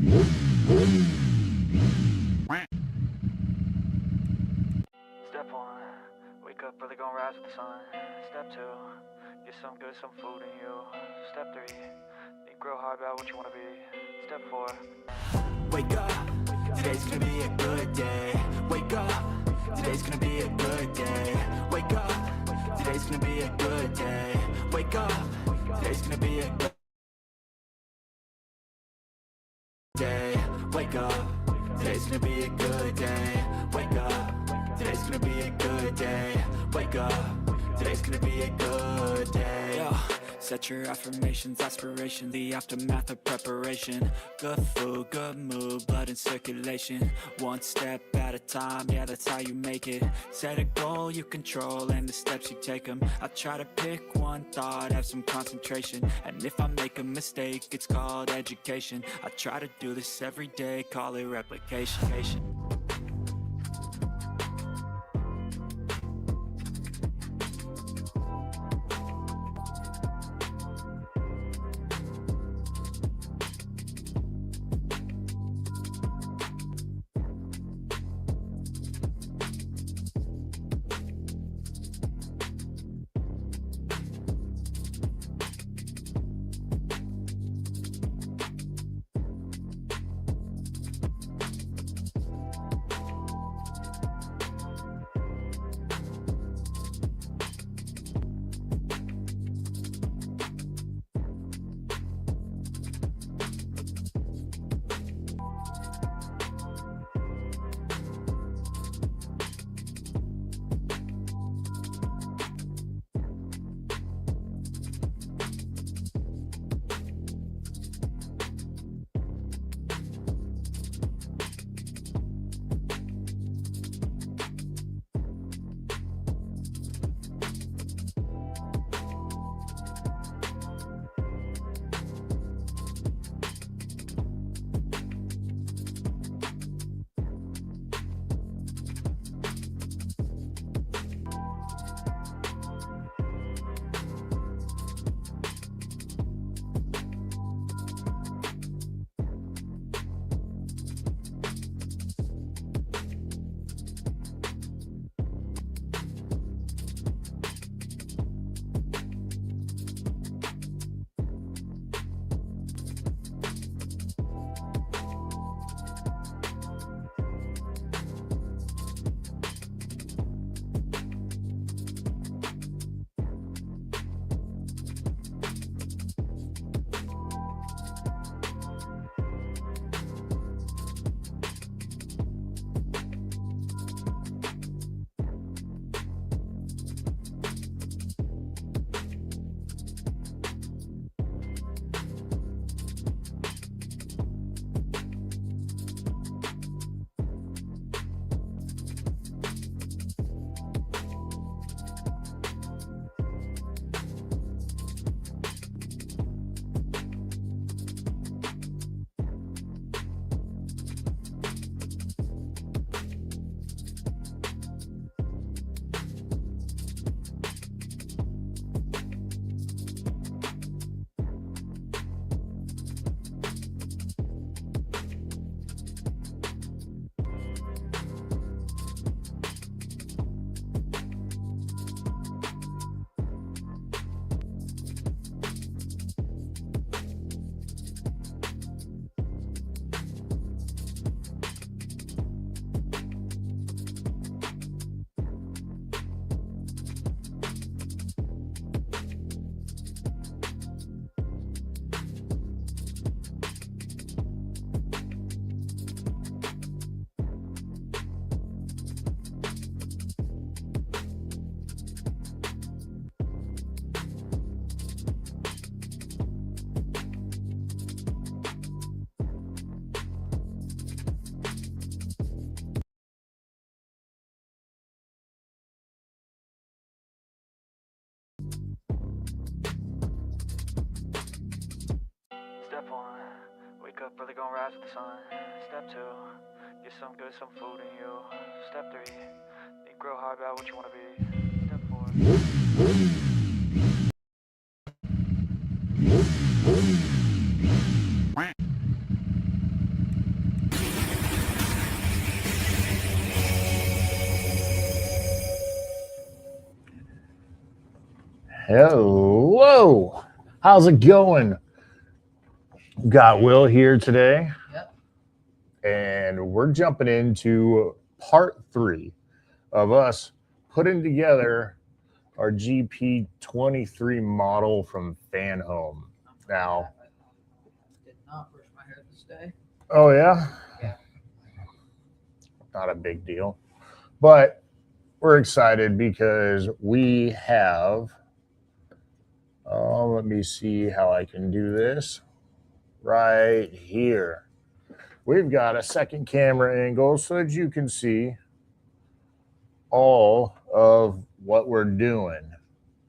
Step one, wake up early, gonna rise with the sun. Step two, get some good, some food in you. Step three, think real hard about what you wanna be. Step four, wake up, today's gonna be a good day. Wake up, today's gonna be a good day. Wake up, today's gonna be a good day. Wake up, today's gonna be a good day. Wake up, today's gonna be a good day. Wake up, today's gonna be a good day. Wake up, today's gonna be a good day. Yo, set your affirmations, aspiration, the aftermath of preparation. Good food, good mood, blood in circulation. One step at a time, yeah, that's how you make it. Set a goal you control and the steps you take them. I try to pick one thought, have some concentration. And if I make a mistake, it's called education. I try to do this every day, call it replication. step one, wake up early, gonna rise with the sun. Step two, get some good, some food in you. Step three, think real hard about what you wanna be. Step four, Hello. How's it going? Got Will here today. Yep. And we're jumping into part 3 of us putting together our GP23 model from Fanhome. Now, Did not brush my hair this day. oh yeah? Yeah. Not a big deal. But we're excited because we have, let me see how I can do this. Right here. We've got a second camera angle so that you can see all of what we're doing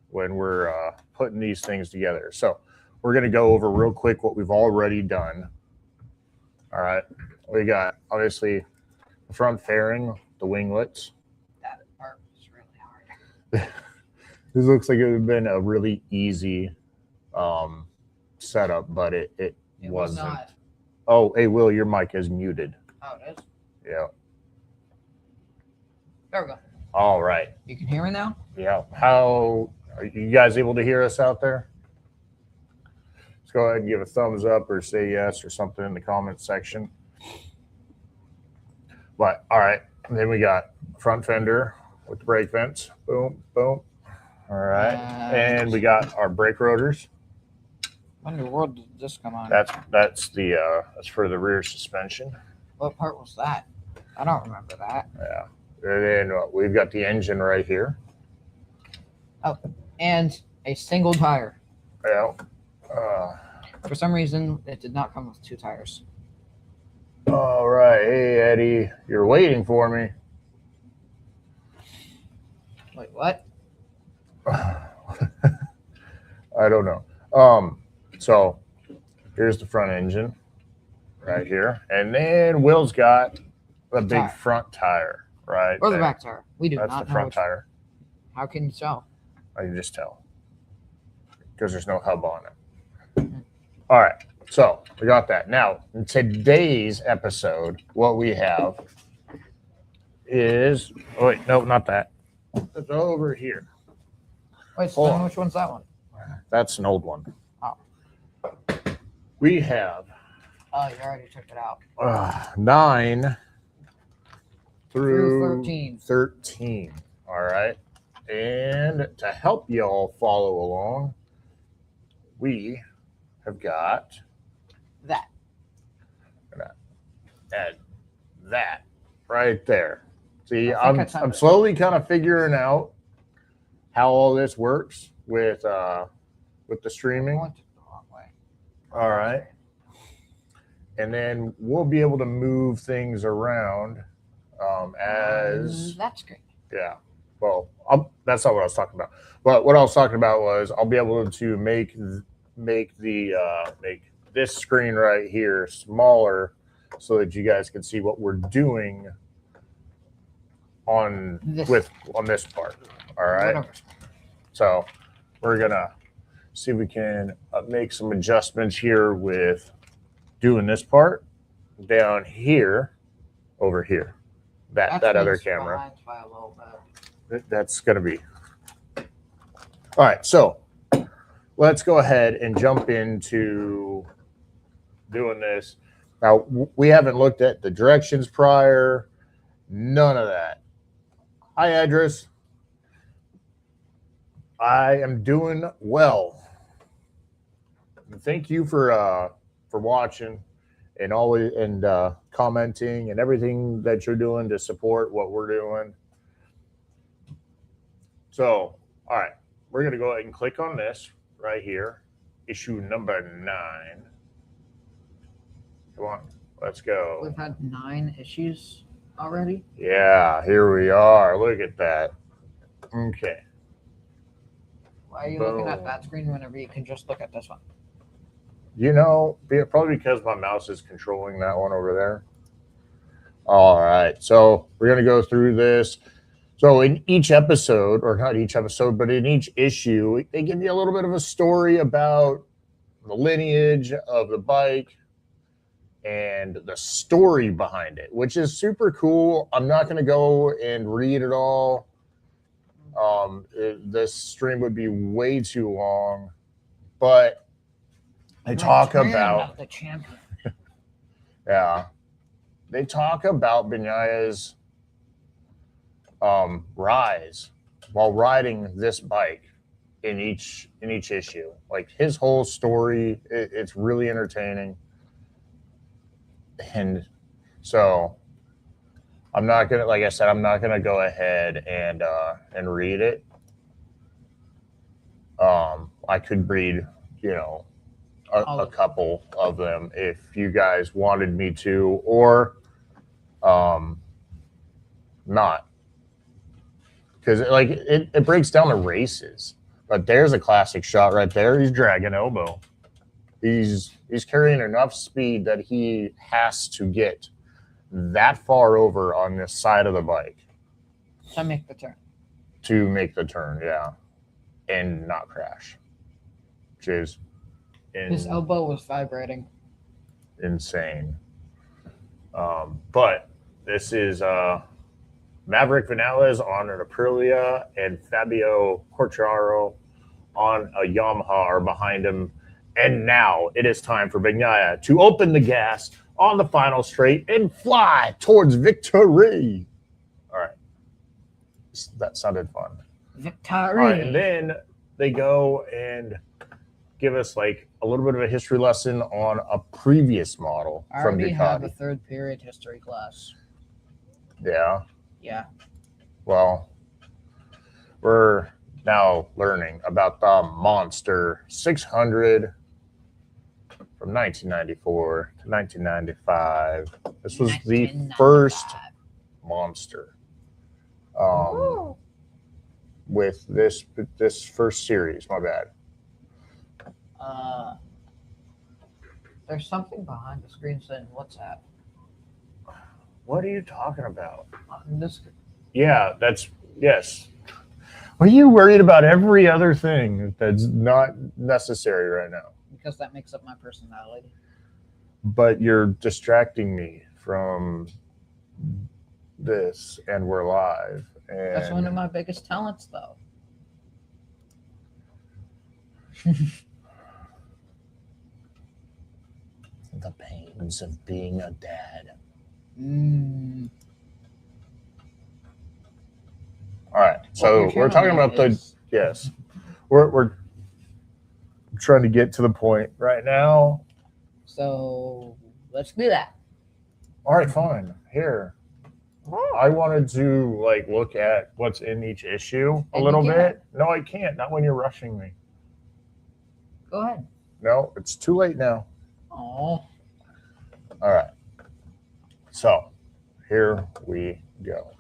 when we're putting these things together. So we're going to go over real quick what we've already done. All right. We got, obviously, the front fairing, the winglets. That part was really hard. This looks like it would have been a really easy setup, but it was wasn't. not. Oh, hey, Will, your mic is muted. Oh, it is? Yeah. There we go. All right. You can hear me now? Yeah. How are you guys able to hear us out there? Let's go ahead and give a thumbs up or say yes or something in the comments section. But all right. And then we got front fender with the brake vents. Boom, boom. All right. And we got our brake rotors. When in the world did this come on? That's for the rear suspension. What part was that? I don't remember that. Yeah. And then we've got the engine right here. Oh, and a single tire. Yeah. For some reason, it did not come with 2 tires. All right. Hey, Eddie, you're waiting for me. Wait, what? I don't know. So here's the front engine right here. And then Will's got the big front tire right Or the there. back tire. We do That's not the know front which. tire. How can you tell? I can just tell because there's no hub on it. All right. So we got that. Now, in today's episode, what we have is, oh, wait, no, not that. It's over here. Wait, Hold so on. which one's that one? That's an old one. Oh. We have Oh, you already took it out. 9 through 13. 13. All right. And to help y'all follow along, we have got That. and that right there. See, I think I I'm timed it. slowly kind of figuring out how all this works with the I streaming. went the wrong way. All right. And then we'll be able to move things around as That's great. yeah. Well, that's not what I was talking about. But what I was talking about was I'll be able to make this screen right here smaller so that you guys can see what we're doing on this part. All right. Whatever. So we're gonna see if we can make some adjustments here with doing this part down here, over here. That other camera. behind by a little bit. That's gonna be. All right, so let's go ahead and jump into doing this. Now, we haven't looked at the directions prior, none of that. Hi, Idris. I am doing well. Thank you for watching and always commenting and everything that you're doing to support what we're doing. So, all right, we're gonna go ahead and click on this right here, issue number 9. Come on, let's go. We've had 9 issues already. Yeah, here we are. Look at that. Okay. Why are you looking at that screen whenever you can just look at this one? You know, probably because my mouse is controlling that one over there. All right, so we're going to go through this. So in each episode, or not each episode, but in each issue, they give you a little bit of a story about the lineage of the bike and the story behind it, which is super cool. I'm not going to go and read it all. This stream would be way too long, but they talk about the champion. yeah, they talk about Benyaya's rise while riding this bike in each issue. Like his whole story, it's really entertaining, and so I'm not gonna, like I said, I'm not gonna go ahead and read it. I could read, a couple of them if you guys wanted me to, or not, because it breaks down the races. But there's a classic shot right there. He's dragging elbow. He's carrying enough speed that he has to get that far over on this side of the bike to make the turn. Yeah, and not crash, which is his elbow was vibrating. Insane. But this is Maverick Vinales on an Aprilia, and Fabio Quartararo on a Yamaha are behind him. And now it is time for Bagnaia to open the gas on the final straight and fly towards victory. All right. That sounded fun. Victory. All right, and then they go and give us like a little bit of a history lesson on a previous model from Ducati. I already have a third period history class. Yeah? Yeah. Well, we're now learning about the Monster 600 from 1994 to 1995. This was the first Monster with this first series. My bad. There's something behind the screen saying WhatsApp. What are you talking about? Yeah, yes. What are you worried about every other thing that's not necessary right now? Because that makes up my personality. But you're distracting me from this, and we're live. And that's one of my biggest talents, though. The pains of being a dad. All right, so we're talking about we're trying to get to the point right now. So let's do that. All right, fine. Here, I wanted to look at what's in each issue a little bit. No, I can't. Not when you're rushing me. Go ahead. No, it's too late now. Oh. All right. So here we go.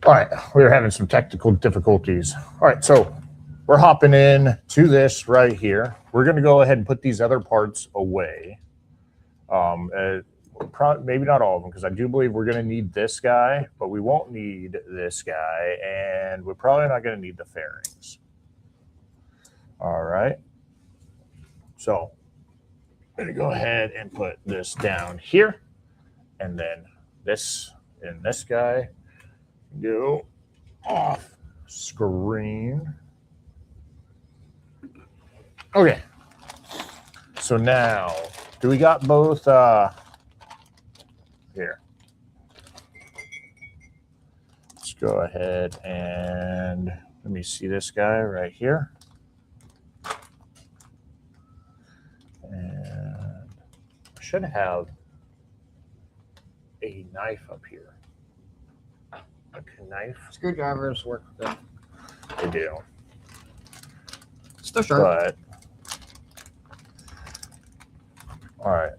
All right, we were having some technical difficulties. All right, so we're hopping in to this right here. We're going to go ahead and put these other parts away. Maybe not all of them, because I do believe we're going to need this guy, but we won't need this guy, and we're probably not going to need the fairings. All right. So I'm going to go ahead and put this down here, and then this and this guy go off screen. Okay. So now, do we got both here? Let's go ahead and let me see this guy right here. And I should have a knife up here. A knife? Screwdrivers work good. They do. Still sharp. But, all right.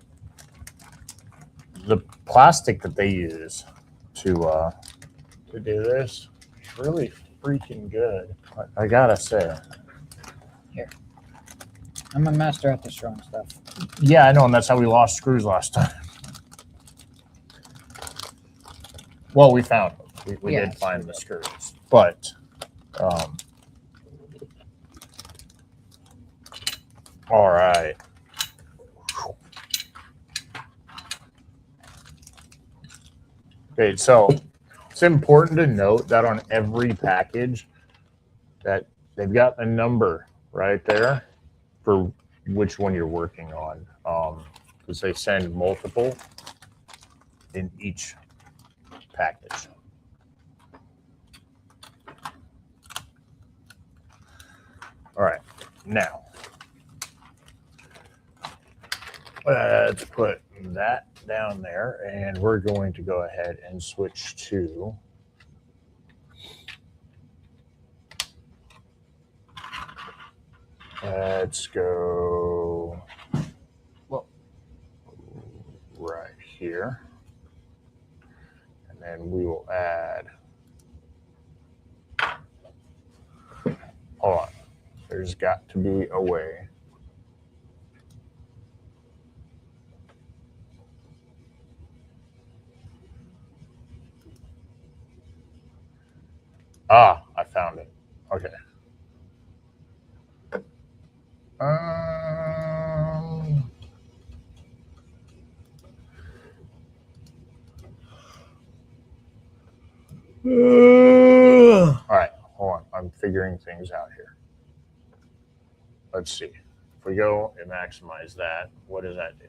The plastic that they use to do this is really freaking good. I gotta say. Here. I'm a master at destroying stuff. Yeah, I know, and that's how we lost screws last time. Well, we found them. We did find the screws, but all right. Okay, so it's important to note that on every package that they've got a number right there for which one you're working on, because they send multiple in each package. All right, now let's put that down there, and we're going to go ahead and switch to let's go right here, and then we will add, hold on, there's got to be a way. Ah, I found it. Okay. All right, hold on. I'm figuring things out here. Let's see. If we go and maximize that, what does that do?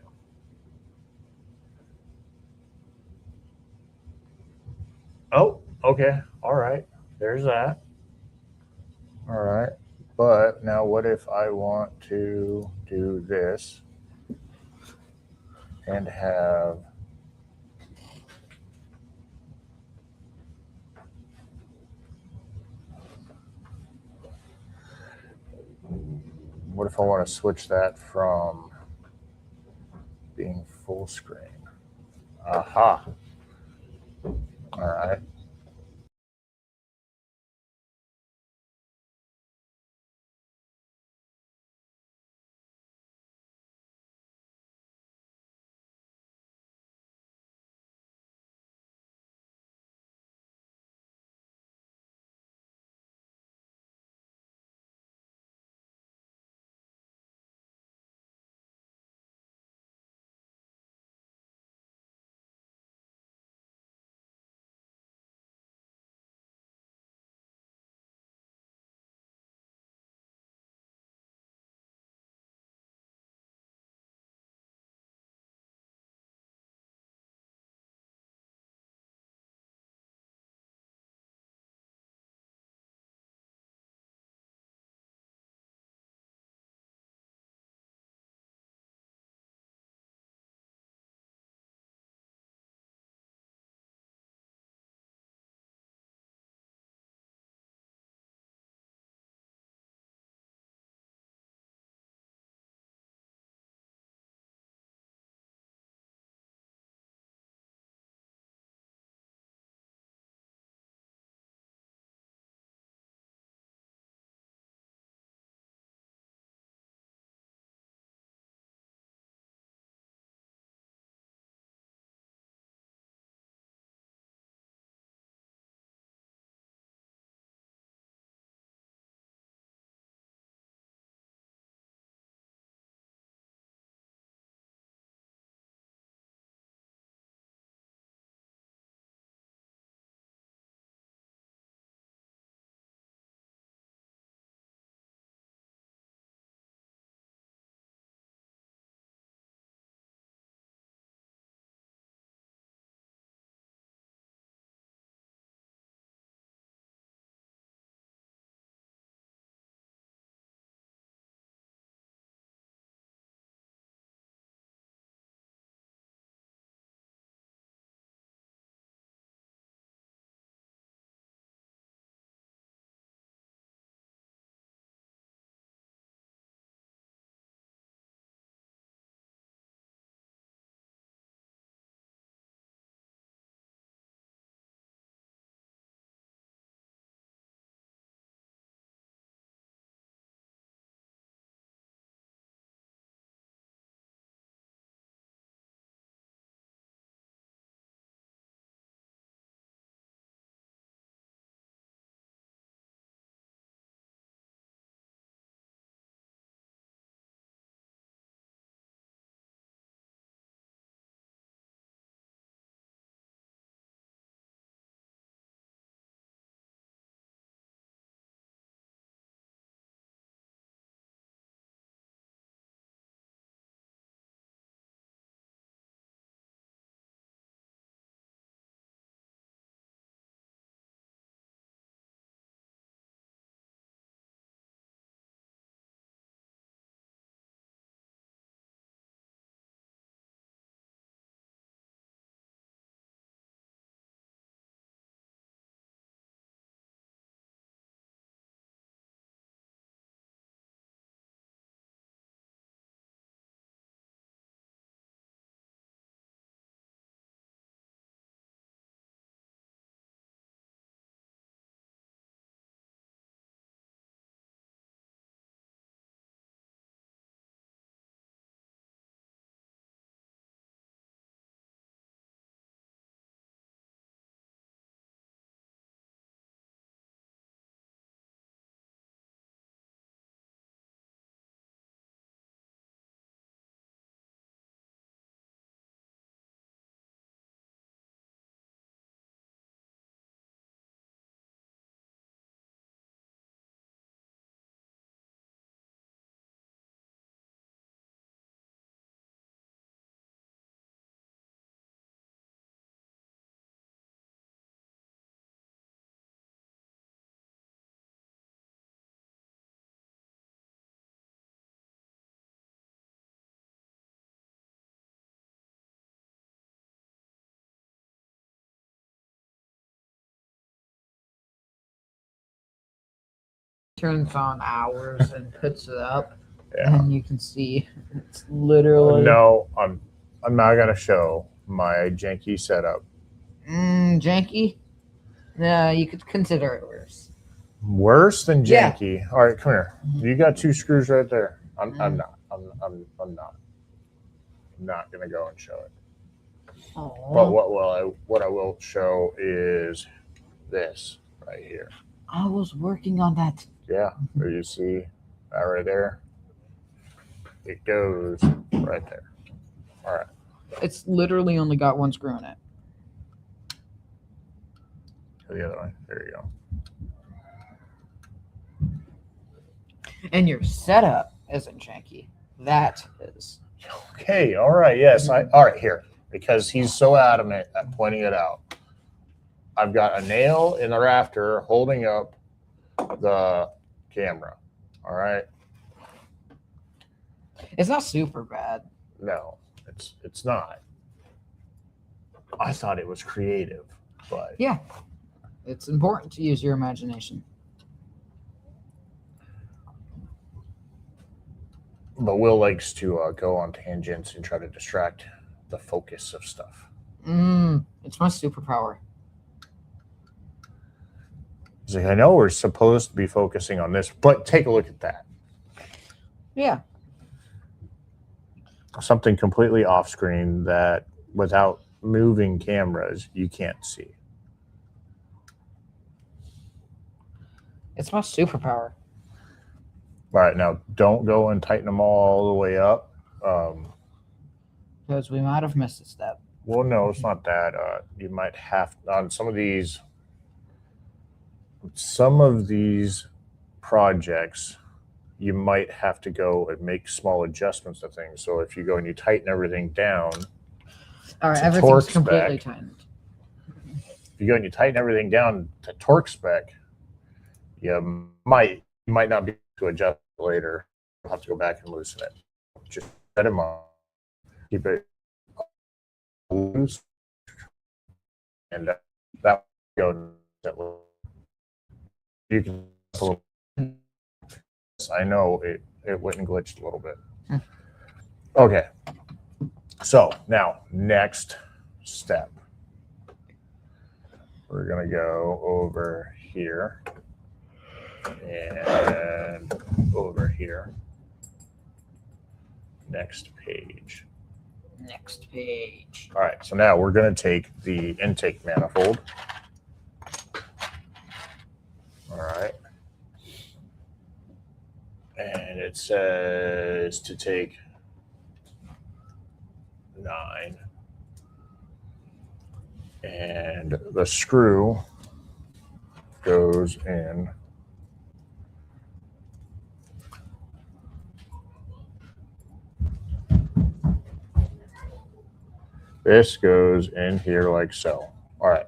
Oh, okay. All right. There's that. All right. But now what if I want to do this and have what if I want to switch that from being full screen? Aha. All right. turns on hours and puts it up, Yeah. and you can see it's literally No, I'm not gonna show my janky setup. janky. No, you could consider it worse. Worse than Yeah. janky. All right, come here. You got 2 screws right there. I'm Mm. not. I'm not gonna go and show it. Oh. But what I will show is this right here. I was working on that. Yeah, there you see that right there. It goes right there. All right. It's literally only got 1 screw in it. The other one. There you go. And your setup isn't janky. That is. Okay. All right. Yes. All right. Here, because he's so adamant at pointing it out. I've got a nail in the rafter holding up the camera. All right. It's not super bad. No, it's not. I thought it was creative, but Yeah. It's important to use your imagination. But Will likes to go on tangents and try to distract the focus of stuff. It's my superpower. He's like, I know we're supposed to be focusing on this, but take a look at that. Yeah. Something completely off screen that without moving cameras, you can't see. It's my superpower. All right, now don't go and tighten them all the way up. Because we might have missed a step. Well, no, it's not that. You might have on some of these projects, you might have to go and make small adjustments to things. So if you go and you tighten everything down, All right, to everything's torque completely spec. tightened. if you go and you tighten everything down to torque spec, you might not be able to adjust it later. You'll have to go back and loosen it. Just set them on, keep it loose, and that will go. You can. I know it went and glitched a little bit. Okay. So now, next step. We're going to go over here and over here. Next page. Next page. All right. So now we're going to take the intake manifold. All right. And it says to take 9. And the screw goes in this goes in here like so. All right,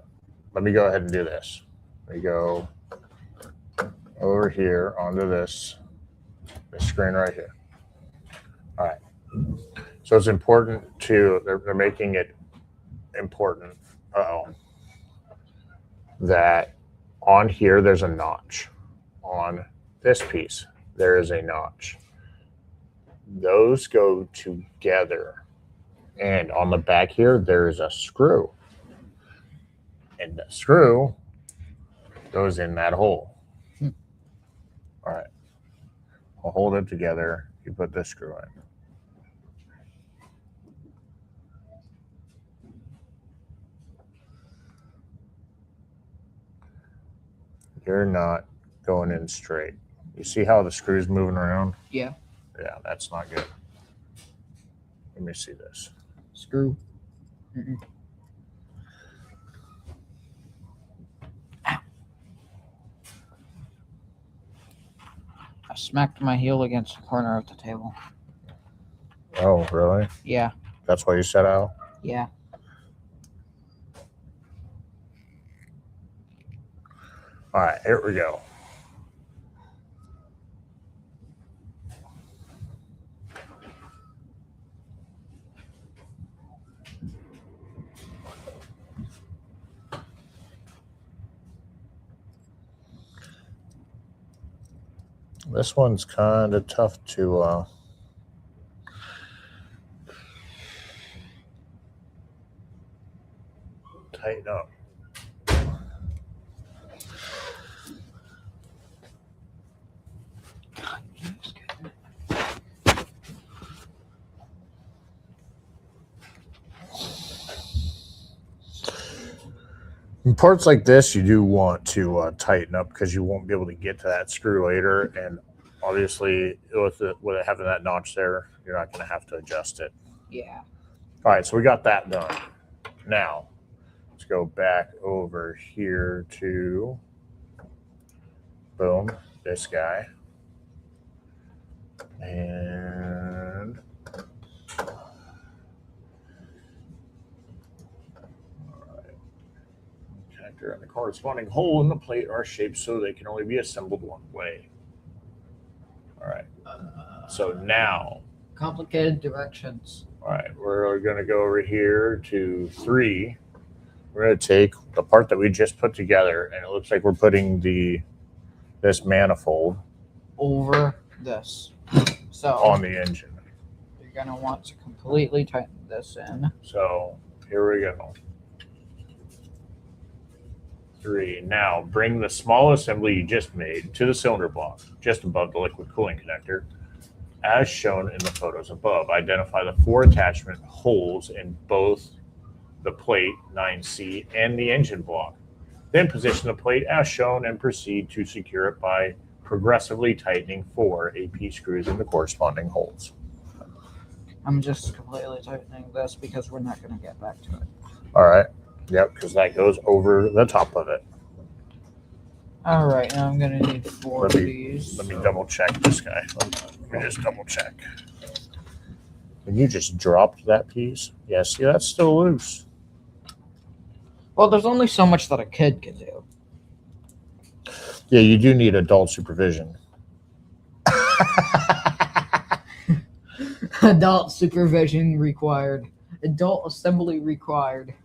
let me go ahead and do this. Let me go over here onto this screen right here. All right, so it's important to, they're making it important that on here there's a notch. On this piece there is a notch. Those go together, and on the back here there is a screw, and the screw goes in that hole. All right, I'll hold it together. You put this screw in. You're not going in straight. You see how the screw's moving around? Yeah. Yeah, that's not good. Let me see this. Screw. Mm-mm. Ow. I smacked my heel against the corner of the table. Oh, really? Yeah. That's why you set out? Yeah. All right, here we go. This one's kind of tough to tighten up. In parts like this, you do want to tighten up because you won't be able to get to that screw later. And obviously, with it having that notch there, you're not going to have to adjust it. Yeah. All right, so we got that done. Now, let's go back over here to, boom, this guy. And connector and the corresponding hole in the plate are shaped so they can only be assembled one way. All right. So now, complicated directions. All right, we're going to go over here to 3. We're going to take the part that we just put together, and it looks like we're putting this manifold over this. So on the engine. You're going to want to completely tighten this in. So here we go. 3. Now bring the small assembly you just made to the cylinder block, just above the liquid cooling connector, as shown in the photos above. Identify the 4 attachment holes in both the plate 9C and the engine block. Then position the plate as shown and proceed to secure it by progressively tightening 4 AP screws in the corresponding holes. I'm just completely tightening this because we're not going to get back to it. All right. Yep, because that goes over the top of it. All right, now I'm going to need 4 of these. Let me double check this guy. Let me just double check. And you just dropped that piece? Yeah, see, that's still loose. Well, there's only so much that a kid can do. Yeah, you do need adult supervision. Adult supervision required. Adult assembly required.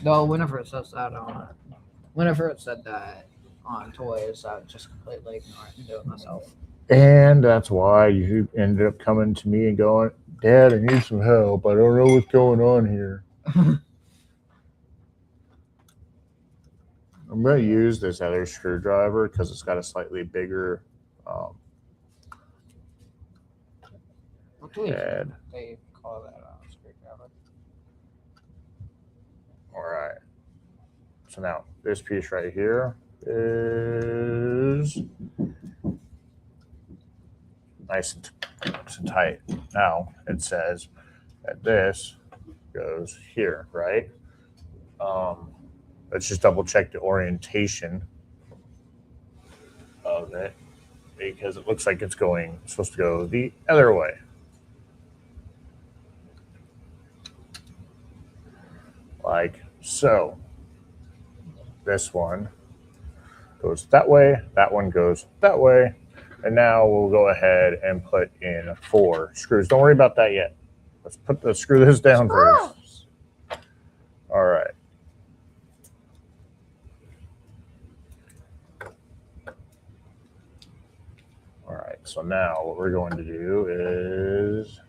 No, whenever it says that on it. Whenever it said that on toys, I would just completely ignore it and do it myself. And that's why you ended up coming to me and going, Dad, I need some help. I don't know what's going on here. I'm going to use this other screwdriver because it's got a slightly bigger head. They call that a screwdriver. All right. So now this piece right here is nice and tight. Now it says that this goes here, right? Let's just double check the orientation of it because it looks like it's supposed to go the other way. Like so. This one goes that way, that one goes that way, and now we'll go ahead and put in 4 screws. Don't worry about that yet. Let's screw this down first. All right. All right, so now what we're going to do is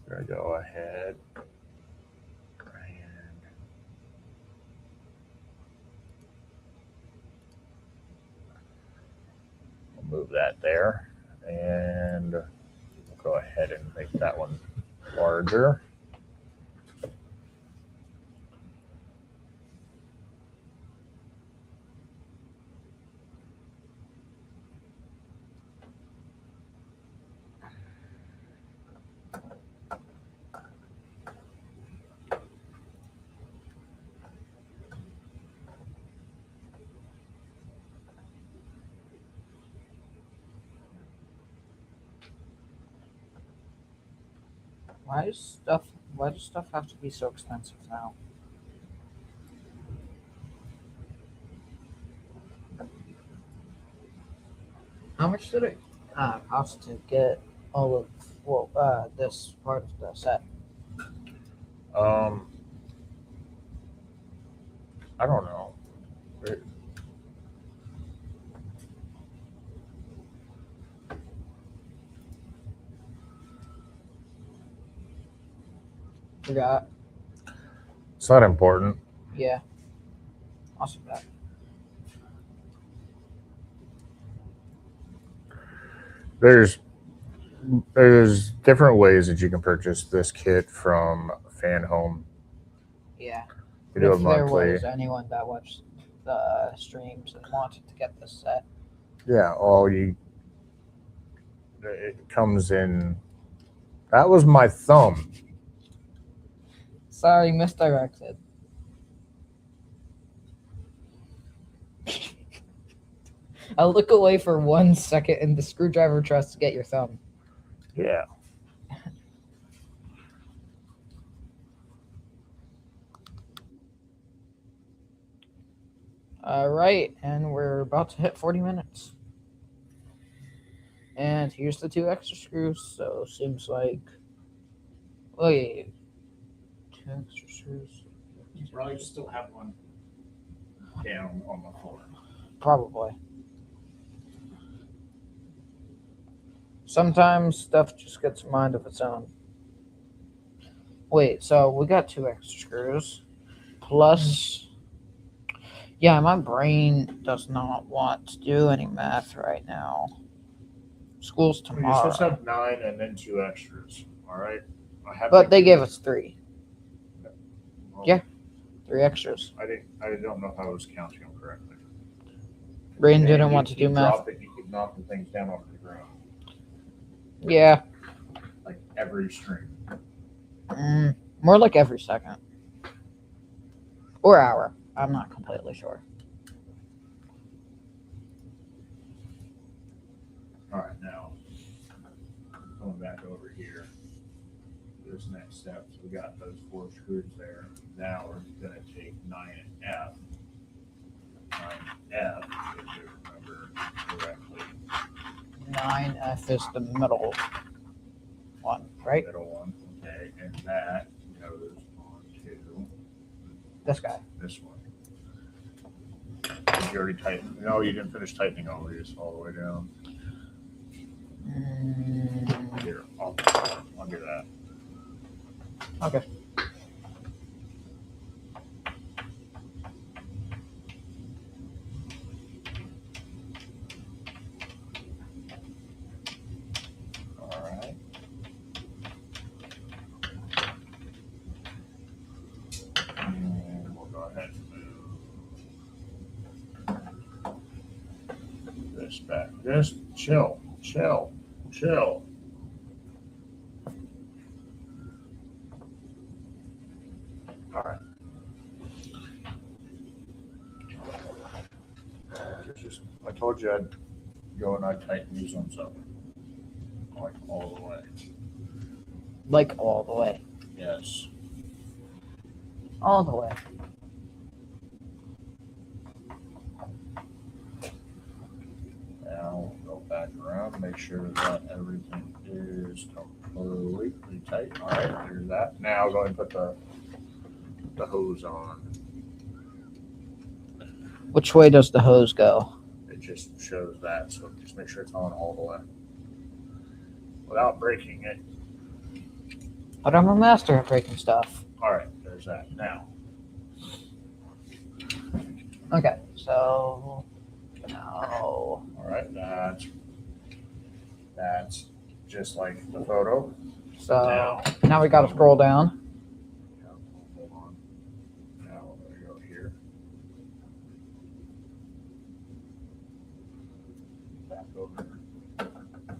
we're going to go ahead and we'll move that there, and we'll go ahead and make that one larger. Why does stuff have to be so expensive now? How much did it cost to get all of this part of the set? I don't know. Forgot. It's not important. Yeah. Also forgot. There's different ways that you can purchase this kit from Fanhome. Yeah. You do If a there monthly. was anyone that watched the streams and wanted to get this set. Yeah, it comes in. That was my thumb. Sorry, misdirected. I'll look away for 1 second and the screwdriver tries to get your thumb. Yeah. All right, and we're about to hit 40 minutes. And here's the 2 extra screws, so seems like... Wait. 2 extra screws. You probably still have one down on the floor. Probably. Sometimes stuff just gets a mind of its own. Wait, so we got 2 extra screws. Plus... Yeah, my brain does not want to do any math right now. School's You're tomorrow. supposed to have 9 and then 2 extras. All right. But they gave us 3. Well, Yeah. 3 extras. I don't know if I was counting them correctly. Brain And didn't you want to do keep math. You keep knocking things down onto the ground. Yeah. Like every string. More like every second. Or hour. I'm not completely sure. All right, now going back over here. This next step, so we got those 4 screws there. Now we're going to take 9F. 9F, if you remember correctly. 9F is the middle one, right? Middle one, okay, and that goes on to This guy. this one. Did you already tighten? No, you didn't finish tightening all these all the way down. Here, I'll do that. Okay. All right. And we'll go ahead and move this back. Just chill. All right. I told you I'd go and I'd tighten these ones up. Like all the way. Like all the way. Yes. All the way. Now we'll go back around, make sure that everything is completely tight. All right, there's that. Now go ahead and put the hose on. Which way does the hose go? It just shows that, so just make sure it's on all the way without breaking it. But I'm a master at breaking stuff. All right, there's that. Now, Okay, so no. all right, that's just like the photo. So now we gotta scroll down. Hold on. Now we go here. Back over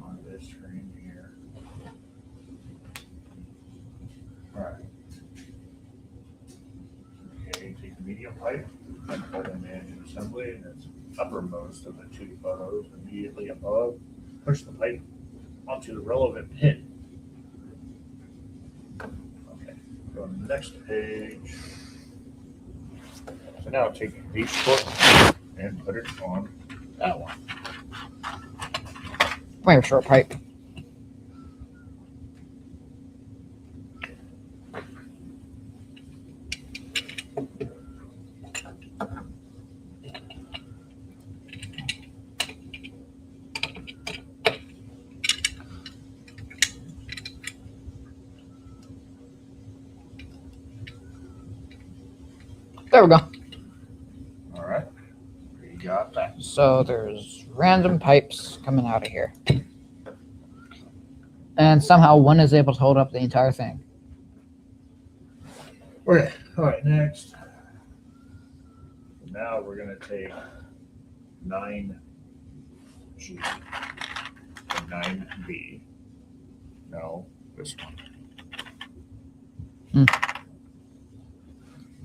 on this screen here. All right. Okay, take the medium pipe and pull them in assembly, and it's uppermost of the 2 photos immediately above. Push the pipe onto the relevant pin. Okay, go to the next page. So now take the foot and put it on that one. Wait, short pipe. There we go. All right. We got that. So there's random pipes coming out of here. And somehow one is able to hold up the entire thing. Okay. All right. Next. Now we're going to take 9G and 9B. No, this one.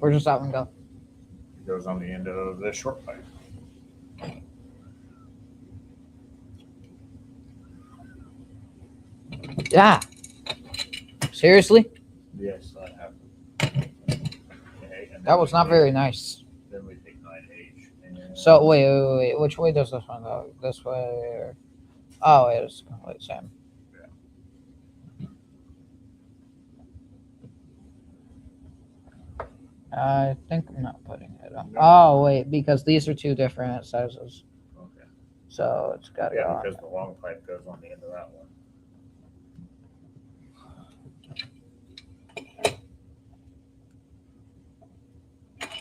Where does that one go? It goes on the end of this short pipe. Yeah. Seriously? Yes, I have. Okay, and That was not very nice. Then we take 9H. And So wait. Which way does this one go? This way? Or... Oh, wait, it's completely the same. I think I'm not putting it on. Oh, wait, because these are two different sizes. Okay. So it's got to go Yeah, on. because the long pipe goes on the end of that one.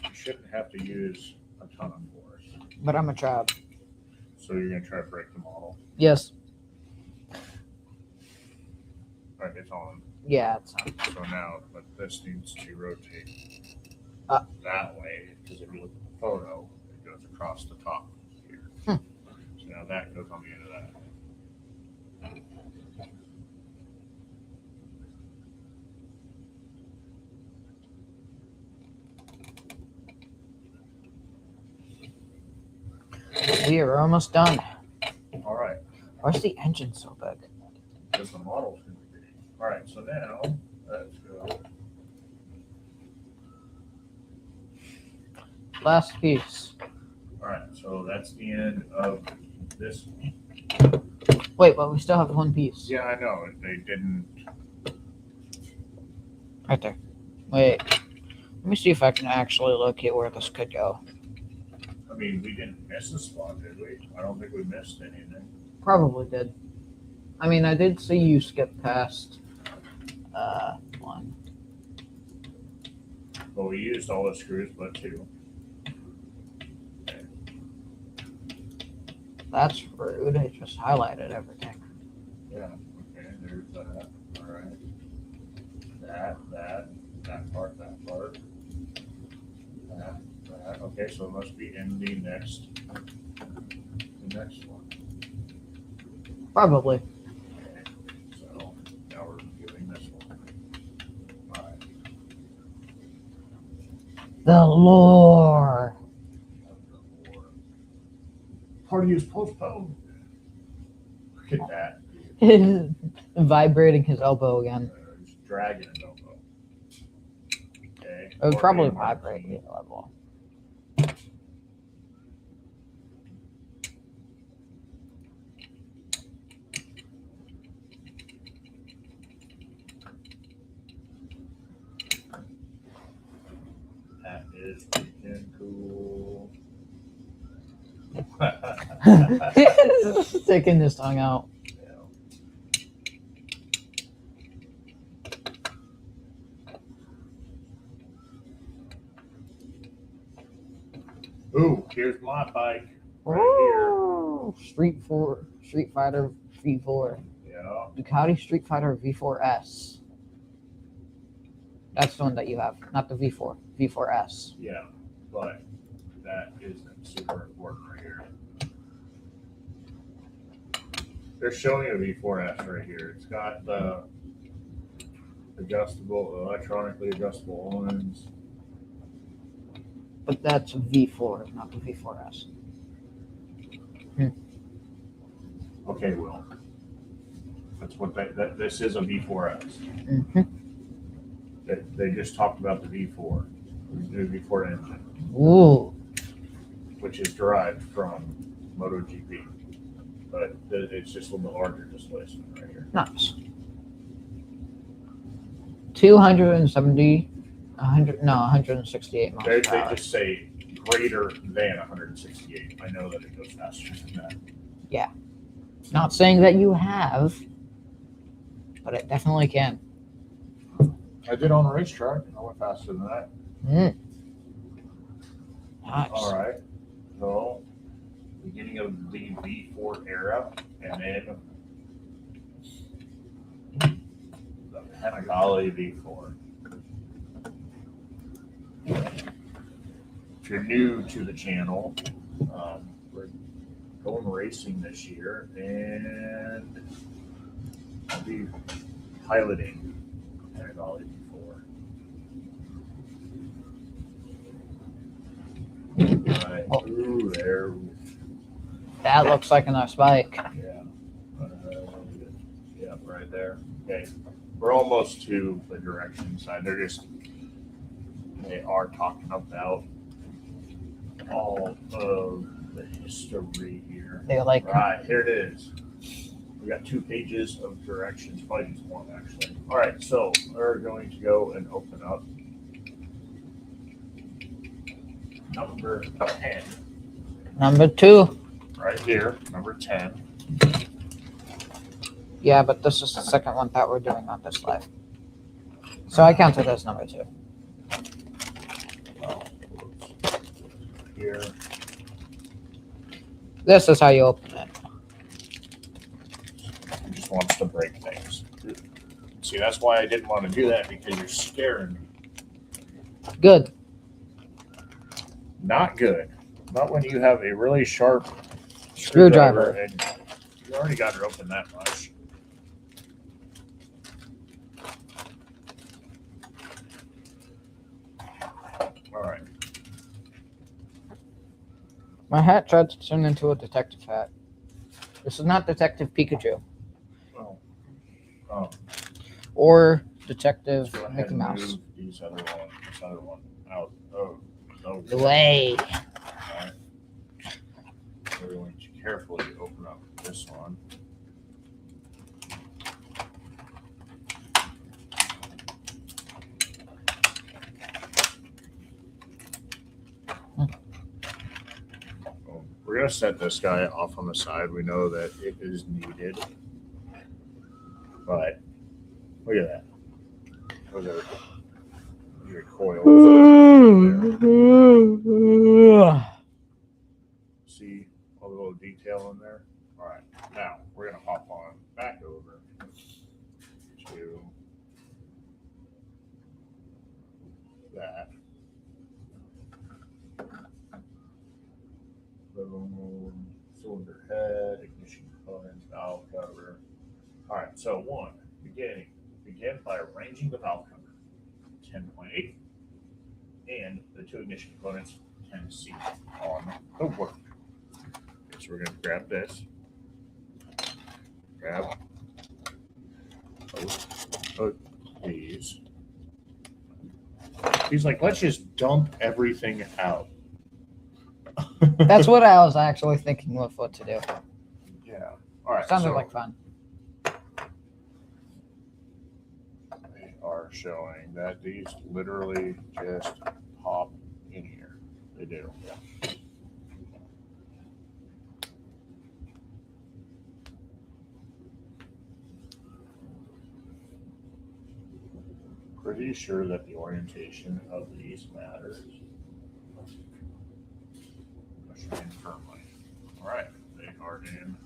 You shouldn't have to use a ton of force. But I'm a child. So you're going to try to break the model. Yes. All right, it's on. Yeah, it's on. So now, but this needs to rotate that way, because if you look at the photo, it goes across the top here. So now that goes on the end of that. We are almost done. All right, Why's the engine so big? because the model's going to be big. All right, so now let's go. Last piece. All right, so that's the end of this. Wait, but we still have one piece. Yeah, I know. They didn't. Right there. Wait. Let me see if I can actually locate where this could go. I mean, we didn't miss a spot, did we? I don't think we missed anything. Probably did. I mean, I did see you skip past one. Well, we used all the screws but two. That's rude. I just highlighted everything. Yeah. Okay. There's that. All right. That part. That. Okay. So it must be in the next one. Probably. Okay. So now we're doing this one. All right. The lore. Party is postponed. Look at that. Vibrating his elbow again. He's dragging his elbow. Okay. It would probably Party vibrate the elbow. That is freaking cool. Sticking his tongue out. Ooh, here's my bike. Right Ooh, Street Fighter V4. here. Yeah. Ducati Street Fighter V4S. That's the one that you have, not the V4. V4S. Yeah. But that isn't super important right here. They're showing a V4S right here. It's got the electronically adjustable owens. But that's V4, not the V4S. Okay, Will. That's what this is a V4S. Mm-hmm. They just talked about the V4, the new V4 engine, Ooh. which is derived from MotoGP. But it's just a little bit larger displacement right here. Nice. 168 miles They per hour. just say greater than 168. I know that it goes faster than that. Not saying that you have, but it definitely can. I did on the racetrack. I went faster than that. Nice. All right. So, beginning of the V4 era, and then the Panigale V4. If you're new to the channel, we're going racing this year, and I'll be piloting Panigale V4. Right. Ooh, there. That looks like a nice bike. Yeah. Yeah, right there. Okay. We're almost to the direction side. They are talking about all of the history here. They like Right, here it is. We got 2 pages of directions, probably just one actually. All right, so we're going to go and open up number 10. number 2. Right here, number 10. Yeah, but this is the second one that we're doing on this live. So I count it as number 2. Oh, here. This is how you open it. He just wants to break things. See, that's why I didn't want to do that, because you're scaring me. Good. Not good. Not when you have a really sharp Screwdriver. and you already got her open that much. All right. My hat tried to turn into a detective hat. This is not Detective Pikachu Oh, or Detective let's go ahead Mickey and Mouse. move this other one out. Oh, The way. All right. We're going to carefully open up this one. We're going to set this guy off on the side. We know that it is needed. But look at that. Those are your coils. See all the little detail in there? All right. Now, we're going to hop on back over to that. Boom. Cylinder head, ignition components, valve cover. All right, so begin by arranging the valve cover, 10.8, and the 2 ignition components, 10C, on the work. Okay, so we're going to grab this, grab both of these. He's like, let's just dump everything out. That's what I was actually thinking with what to do. Yeah. All right. Sounded so like fun. They are showing that these literally just pop in here. They do. Pretty sure that the orientation of these matters. Pushing in firmly. All right, they are in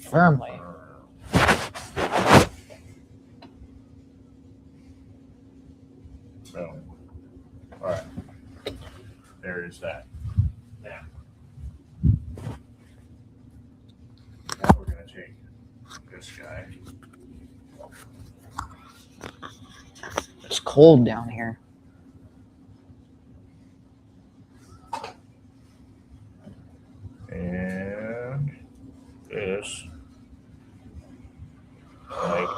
Firmly. Boom. All right, there is that. Now we're going to take this guy. It's cold down here. And this, like,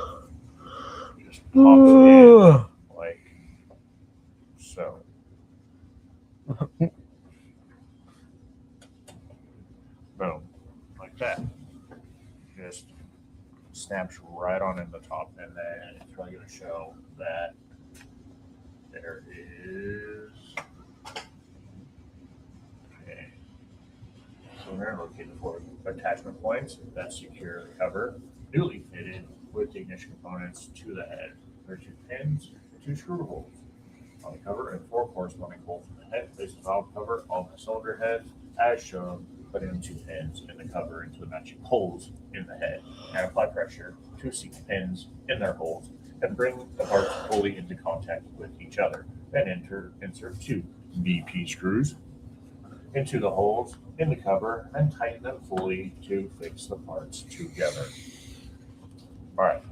just pops in like so. Boom, like that. Just snaps right on in the top, and then it's really going to show that there is. Okay. So we're looking for attachment points that secure the cover, newly fitted with the ignition components to the head. There are 2 pins, 2 screw holes. on the cover and 4 corresponding holes in the head. Place the valve cover on the cylinder head as shown, putting in 2 pins in the cover into the matching holes in the head, and apply pressure to seat pins in their holes and bring the parts fully into contact with each other. Then insert 2 BP screws into the holes in the cover and tighten them fully to fix the parts together. All right.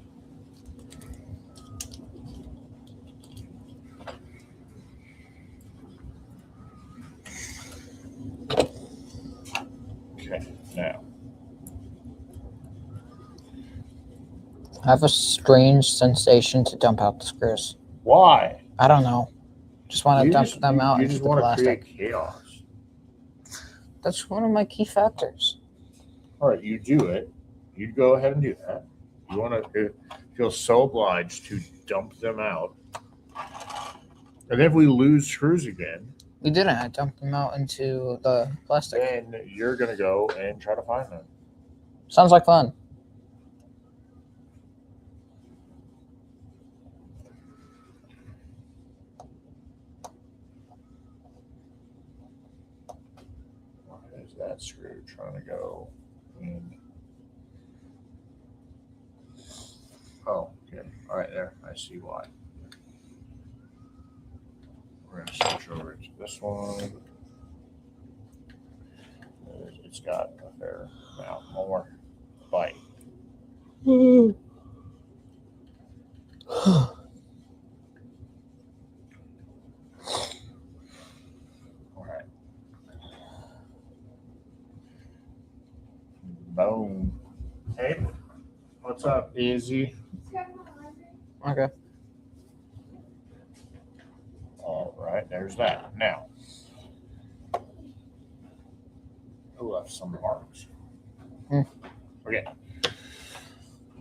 Okay, now. I have a strange sensation to dump out the screws. Why? I don't know. Just want to dump them out You into just the want to plastic. create chaos. That's one of my key factors. All right, you do it. You'd go ahead and do that. You want to feel so obliged to dump them out. And if we lose screws again, We didn't. I dumped them out into the plastic. then you're going to go and try to find them. Sounds like fun. Why is that screw trying to go in? Oh, okay. All right, there. I see why. We're going to switch over to this one. It's got a fair amount more bite. All right. Boom. Hey, what's up, Izzy? Okay. All right, there's that. Now, I left some marks. Okay.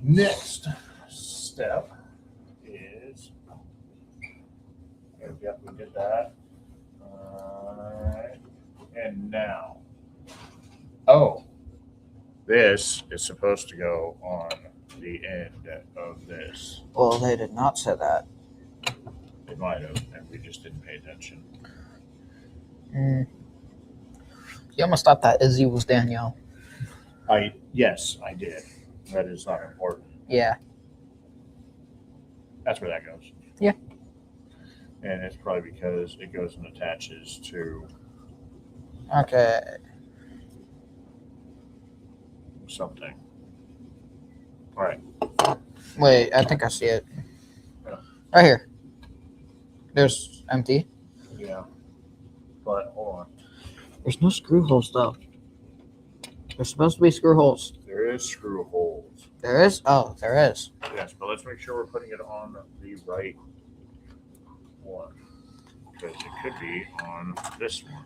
Next step is. Yep, we did that. All right. And now. Oh, this is supposed to go on the end of this. Well, they did not say that. It might have, and we just didn't pay attention. You almost thought that Izzy was Danielle. Yes, I did. That is not important. Yeah. That's where that goes. Yeah. And it's probably because it goes and attaches to Okay. something. All right. Wait, I think I see it. Yeah. Right here. There's empty. Yeah. But hold on. There's no screw holes though. There's supposed to be screw holes. There is screw holes. There is? Oh, there is. Yes, but let's make sure we're putting it on the right one. Because it could be on this one.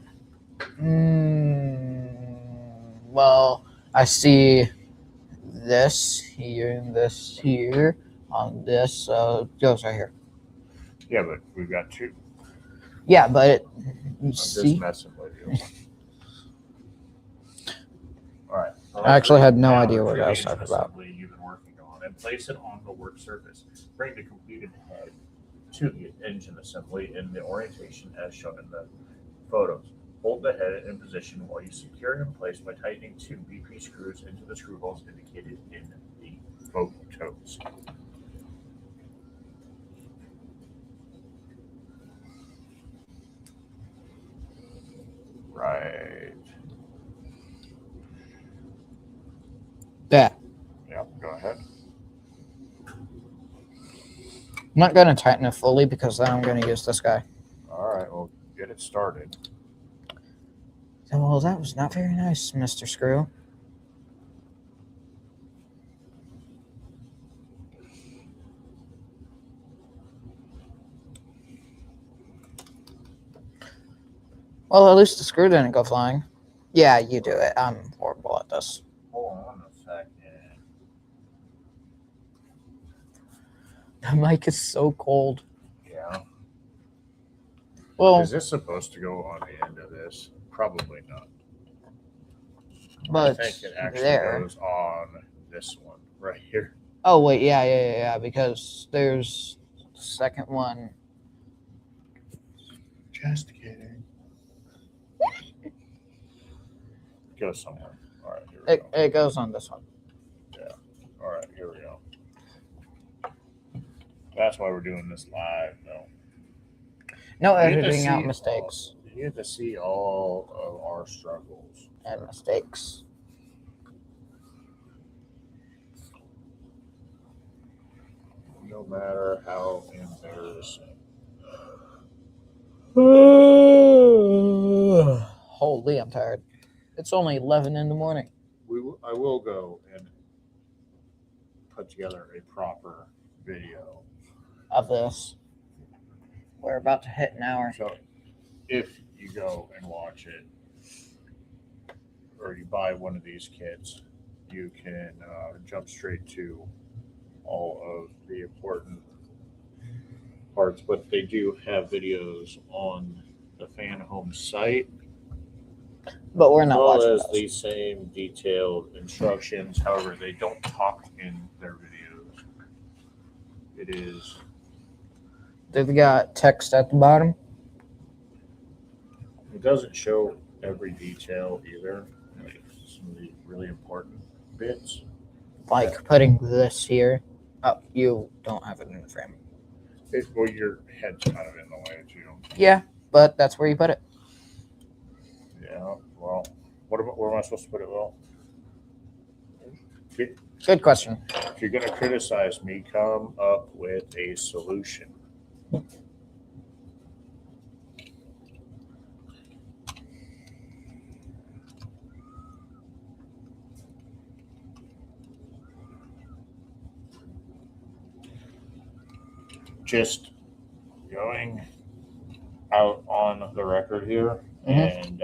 Well, I see this here and this here on this, so it goes right here. Yeah, but we've got 2. Yeah, but I'm see, just messing with you. All right. I actually had no Now, idea what I was create talking an about. assembly you've been working on and place it on the work surface. Bring the completed head to the engine assembly in the orientation as shown in the photos. Hold the head in position while you secure it in place by tightening 2 BP screws into the screw holes indicated in the photos. Right. yeah. Yep, go ahead. I'm not going to tighten it fully because then I'm going to use this guy. All right, well, get it started. Well, that was not very nice, Mr. Screw. Well, at least the screw didn't go flying. Yeah, you do it. I'm horrible at this. Hold on a second. The mic is so cold. Yeah. Well, Is this supposed to go on the end of this? Probably not. but I think it actually there. goes on this one right here. Oh, wait, yeah, because there's the second one Just kidding. Go somewhere. All right, here we go. It goes on this one. All right, here we go. That's why we're doing this live, though. No You get to editing out see mistakes You get to see all of our struggles. and mistakes. No matter how embarrassing. Holy, I'm tired. It's only 11 in the morning. I will go and put together a proper video. Of this. We're about to hit an hour. So if you go and watch it, or you buy one of these kits, you can jump straight to all of the important parts. But they do have videos on the Fanhome site, But we're as not well watching as those. the same detailed instructions. However, they don't talk in their videos. It is They've got text at the bottom. It doesn't show every detail either. Like some of the really important bits. Like putting this here. Oh, you don't have it in the frame. Well, your head's kind of in the way too. Yeah, but that's where you put it. Yeah. Well, where am I supposed to put it? Well, Good question. if you're gonna criticize me, come up with a solution. Just going out on the record here and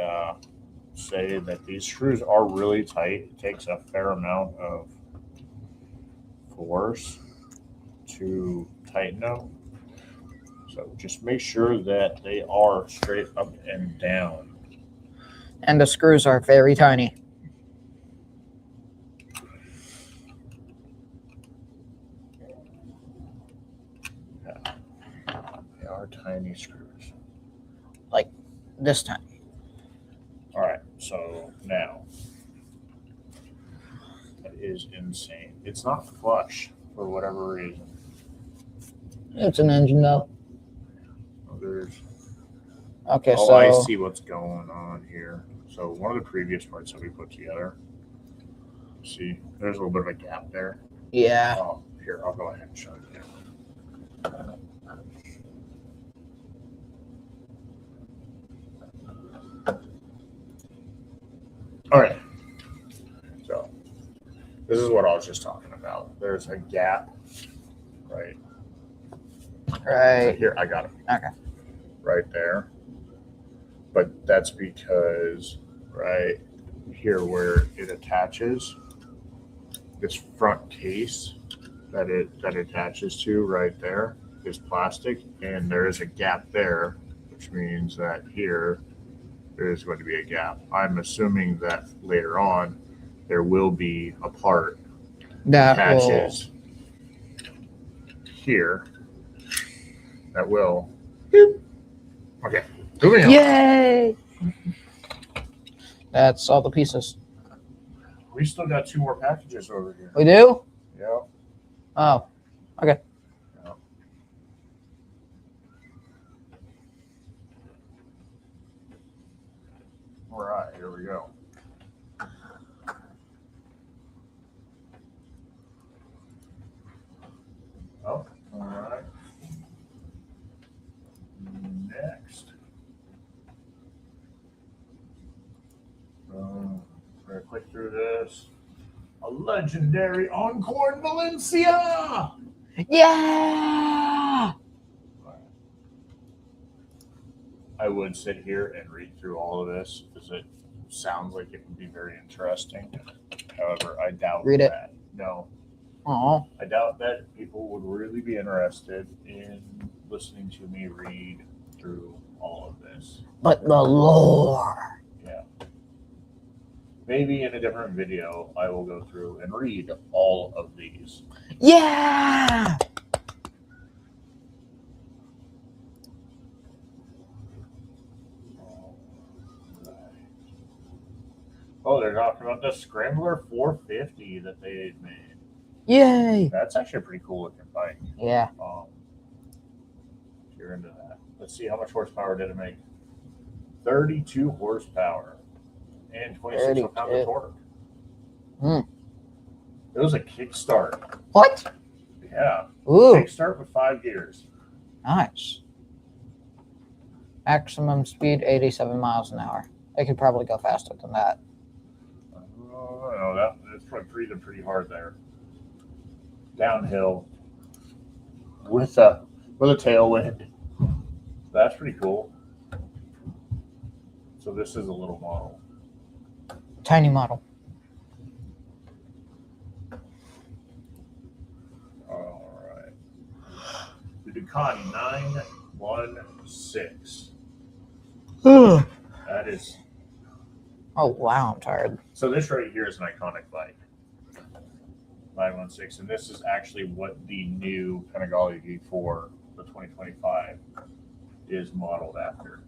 say that these screws are really tight. It takes a fair amount of force to tighten them. So just make sure that they are straight up and down. And the screws are very tiny. They are tiny screws. This tiny. All right, so now that is insane. It's not flush for whatever reason. It's an engine though. There's Okay, Oh, so I see what's going on here. So one of the previous parts that we put together, see, there's a little bit of a gap there. yeah. Oh, here, I'll go ahead and show you. All right. So this is what I was just talking about. There's a gap, right? Right. Here, I got it. Okay. Right there. But that's because right here where it attaches, this front case that it attaches to right there is plastic, and there is a gap there, which means that here there is going to be a gap. I'm assuming that later on there will be a part That attaches here that will. Okay, moving on. Yay! That's all the pieces. We still got 2 more packages over here. We do? Yeah. Oh, okay. Yeah. All right, here we go. Oh, all right. Next. We're gonna click through this. A legendary Encore in Valencia. Yeah! I would sit here and read through all of this because it sounds like it would be very interesting. However, I doubt Read it. that. No, Oh, I doubt that people would really be interested in listening to me read through all of this. but the lore. Yeah. Maybe in a different video, I will go through and read all of these. Yeah! talking about the Scrambler 450 that they made. Yay! That's actually a pretty cool looking bike. Yeah. If you're into that. Let's see, how much horsepower did it make? 32 horsepower and 26 pounds of torque. Hmm. It was a kickstart. What? Yeah. Ooh, Kickstart with 5 gears. nice. Maximum speed 87 miles an hour. They could probably go faster than that. Oh, that's probably breathing pretty hard there. Downhill with a tailwind. That's pretty cool. So this is a little model. Tiny model. All right. The Ducati 916. That is. Oh, wow, I'm tired. So this right here is an iconic bike. 916, and this is actually what the new Panigale V4, the 2025, is modeled after.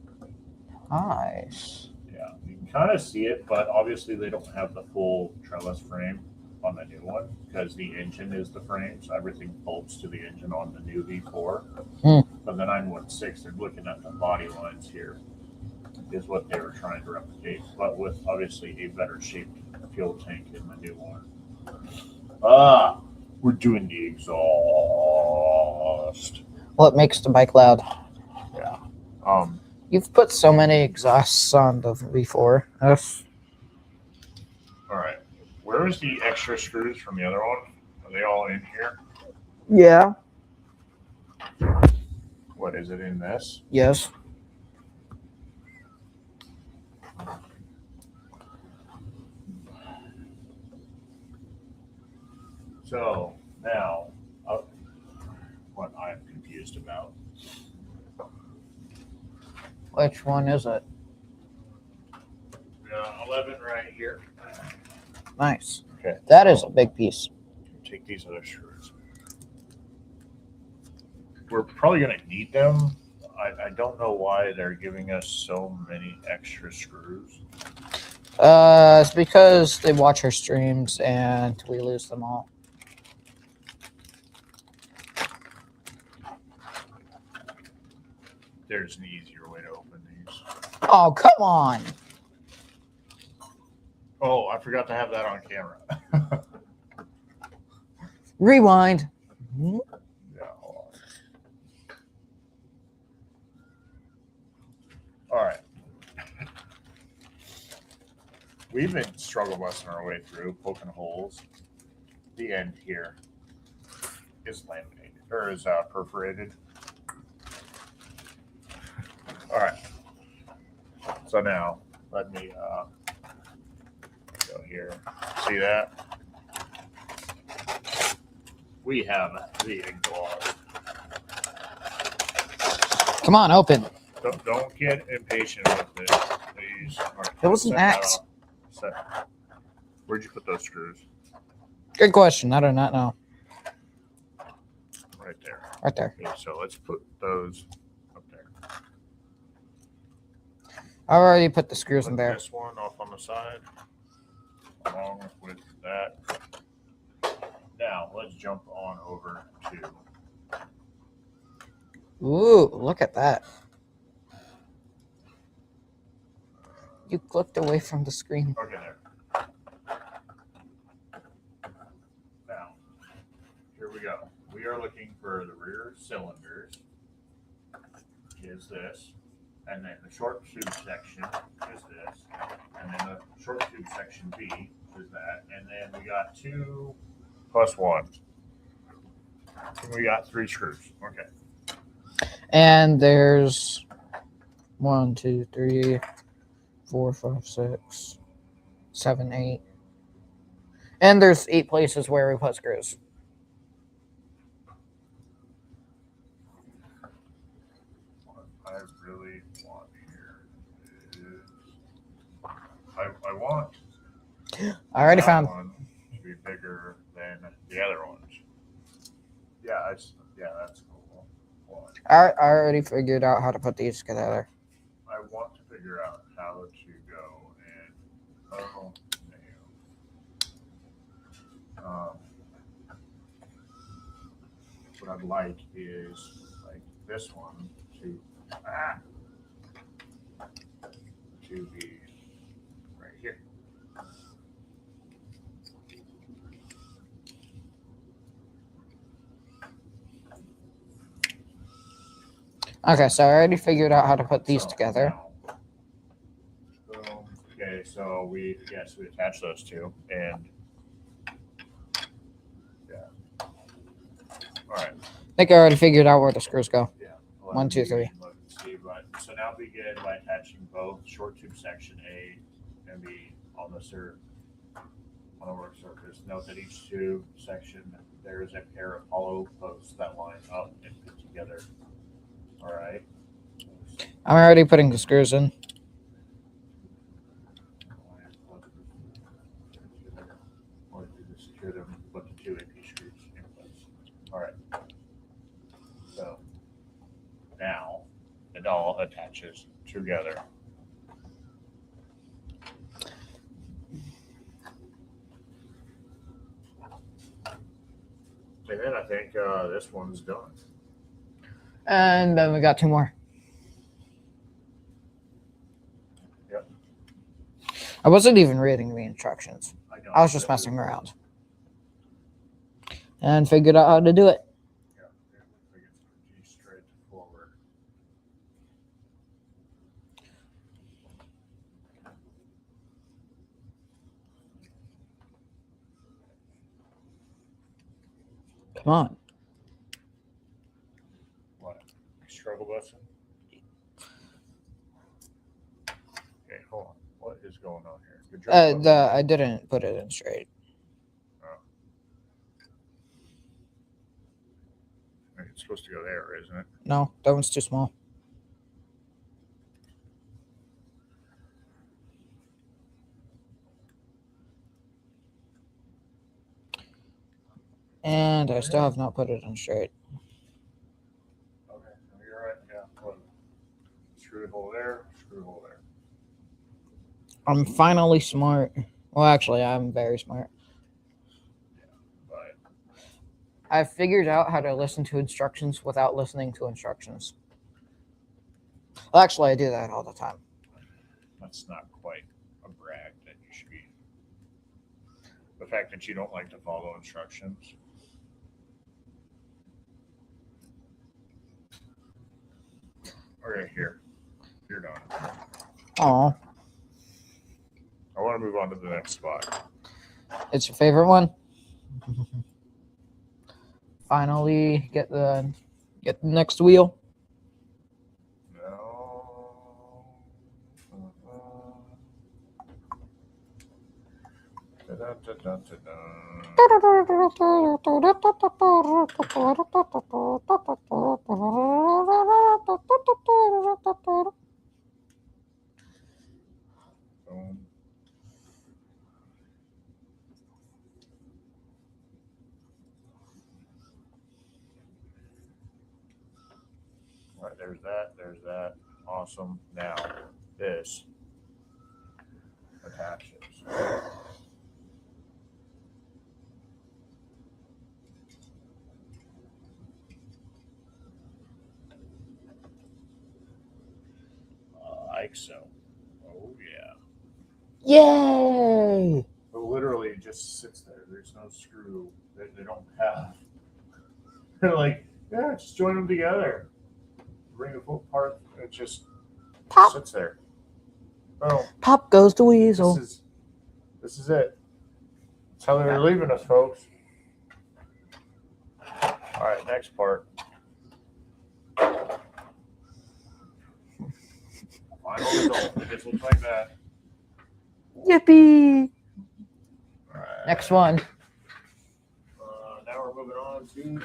Nice. Yeah, you can kind of see it, but obviously they don't have the full trellis frame on the new one because the engine is the frame, so everything bolts to the engine on the new V4. But the 916, they're looking at the body lines here, is what they were trying to replicate, but with obviously a better shaped fuel tank in the new one. We're doing the exhaust. What makes the bike loud? Yeah. You've put so many exhausts on the V4. That's... All right. Where is the extra screws from the other one? Are they all in here? Yeah. What is it in this? Yes. So now, what I'm confused about. Which one is it? 11 right here. Nice. Okay. That is a big piece. Take these other screws. We're probably going to need them. I don't know why they're giving us so many extra screws. It's because they watch our streams and we lose them all. There's an easier way to open these. Oh, come on. Oh, I forgot to have that on camera. Rewind. Yeah, hold on. All right. We've been struggle busting our way through, poking holes. The end here is laminated, or is perforated. All right. So now, let me go here. See that? We have the exhaust. Come on, open. Don't get impatient with it, please. Right, It was an set that axe. up. Where'd you put those screws? Good question. I do not know. Right there. Right there. Okay, so let's put those up there. I already put the screws in Put there. this one off on the side, along with that. Now let's jump on over to. Ooh, look at that. You clicked away from the screen. Okay, there. Now, here we go. We are looking for the rear cylinders. Is this, and then the short tube section is this, and then the short tube section B is that, and then we got 2 plus 1. And we got 3 screws. Okay. And there's 1, 2, 3, 4, 5, 6, 7, 8. And there's 8 places where we put screws. What I really want here is I want I already that found. one to be bigger than the other ones. Yeah, that's cool. One. I already figured out how to put these together. I want to figure out how to go and What I'd like is like this one to be right here. Okay, so I already figured out how to put these together. Boom. Okay, so we attach those two, and yeah. All right. I think I already figured out where the screws go. Yeah. 1, 2, 3. Look and see, but so now we begin by attaching both short tube section A and B on a work surface. Note that each tube section there is a pair of hollow posts that line up and fit together. All right. I'm already putting the screws in. Or to secure them, put the two AP screws in place. All right. So now it all attaches together. And then I think this one's done. And then we got 2 more. Yep. I wasn't even reading the instructions. know. I was just messing around. And figured out how to do it. Yeah, it looks like it's pretty straightforward. Come on. What? Struggle busting? Okay, hold on. What is going on here? Good job. I didn't put it in straight. It's supposed to go there, isn't it? No, that one's too small. And I still have not put it in straight. Okay, no, you're right. Yeah. Well, screw hole there, screw hole there. I'm finally smart. Well, actually, I'm very smart. But I figured out how to listen to instructions without listening to instructions. Well, actually, I do that all the time. that's not quite a brag that you should be. The fact that you don't like to follow instructions. Okay, here. You're done. Oh, I want to move on to the next spot. it's your favorite one? Finally, get the next wheel. No. Da-da-da-da-da-da. Boom. All right, there's that. There's that. Awesome. Now, this attaches. Like so. Oh, yeah. Yay! But literally, it just sits there. There's no screw that they don't have. They're like, yeah, just join them together. Bring the full part. It just Pop. sits there. Oh, Pop goes the weasel. this is it. That's how they're leaving us, folks. All right, next part. Final result. It just looks like that. Yippee! All right. Next one. Now we're moving on to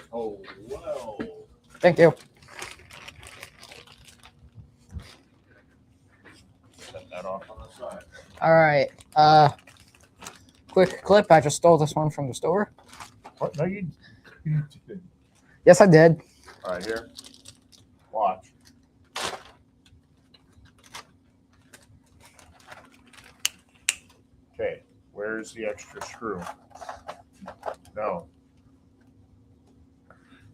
well. Thank you. Set that off on the side. All right. Quick clip. I just stole this one from the store. What? No, you didn't. Yes, I did. All right, here. Watch. Okay, where's the extra screw? No.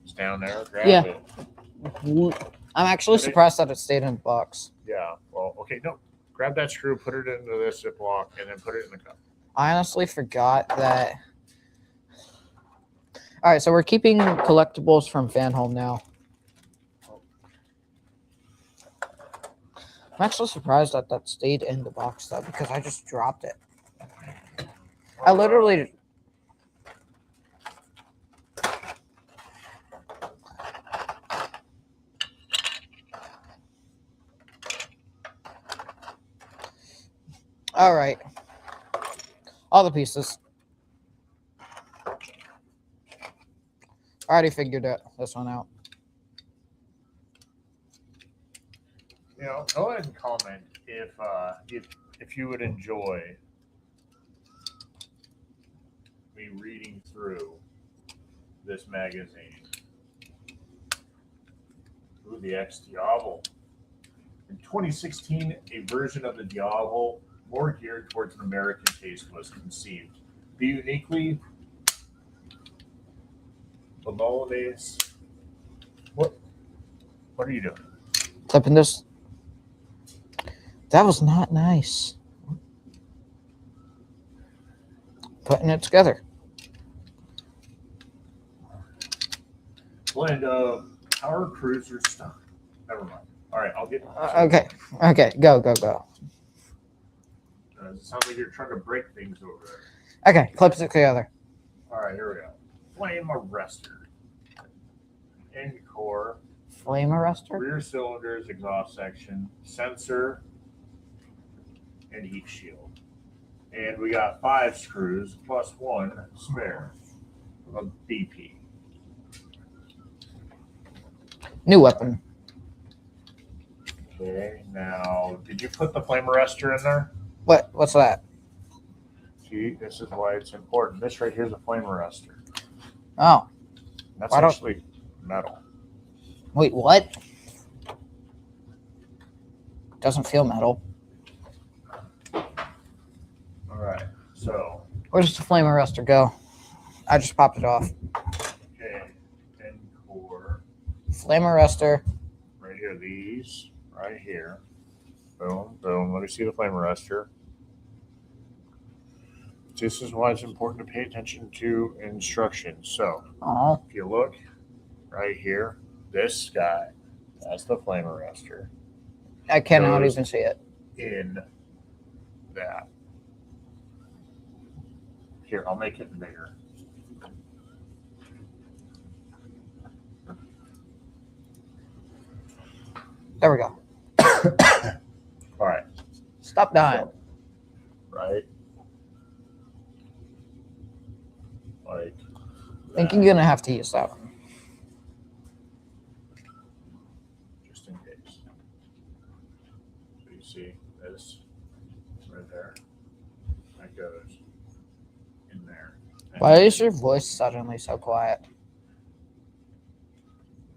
It's down there. Grab Yeah. it. I'm actually surprised that it stayed in the box. Yeah. Well, okay. No. Grab that screw, put it into this Ziploc, and then put it in the cup. I honestly forgot that. All right, so we're keeping collectibles from Fanhome now. I'm actually surprised that that stayed in the box, though, because I just dropped it. I literally... All right. All the pieces. I already figured this one out. You know, go ahead and comment if you would enjoy me reading through this magazine. Ooh, the X Diablo. In 2016, a version of the Diablo more geared towards an American taste was conceived. The uniquely Bolognese. What are you doing? Clipping this. That was not nice. Putting it together. Blend of power cruiser stuff. Never mind. All right, I'll get. Okay. Go. It sounds like you're trying to break things over there. Okay, clips it together. All right, here we go. Flame arrestor. End core. Flame arrestor? Rear cylinders, exhaust section, sensor, and heat shield. And we got 5 screws plus 1 spare of BP. New weapon. Okay, now, did you put the flame arrestor in there? What's that? See, this is why it's important. This right here is a flame arrestor. Oh. That's Why don't- actually metal. Wait, what? Doesn't feel metal. All right, so, Where does the flame arrestor go? I just popped it off. okay, end core. Flame arrestor. Right here, these right here. Boom, boom. Let me see the flame arrestor. This is why it's important to pay attention to instructions. So, Oh. if you look right here, this guy, that's the flame arrestor I cannot Goes- even see it. in that. Here, I'll make it bigger. There we go. All right. Stop dying. Right? Like, I think you're gonna have to use that one. just in case. So you see this right there? That goes in there. And Why is your voice suddenly so quiet?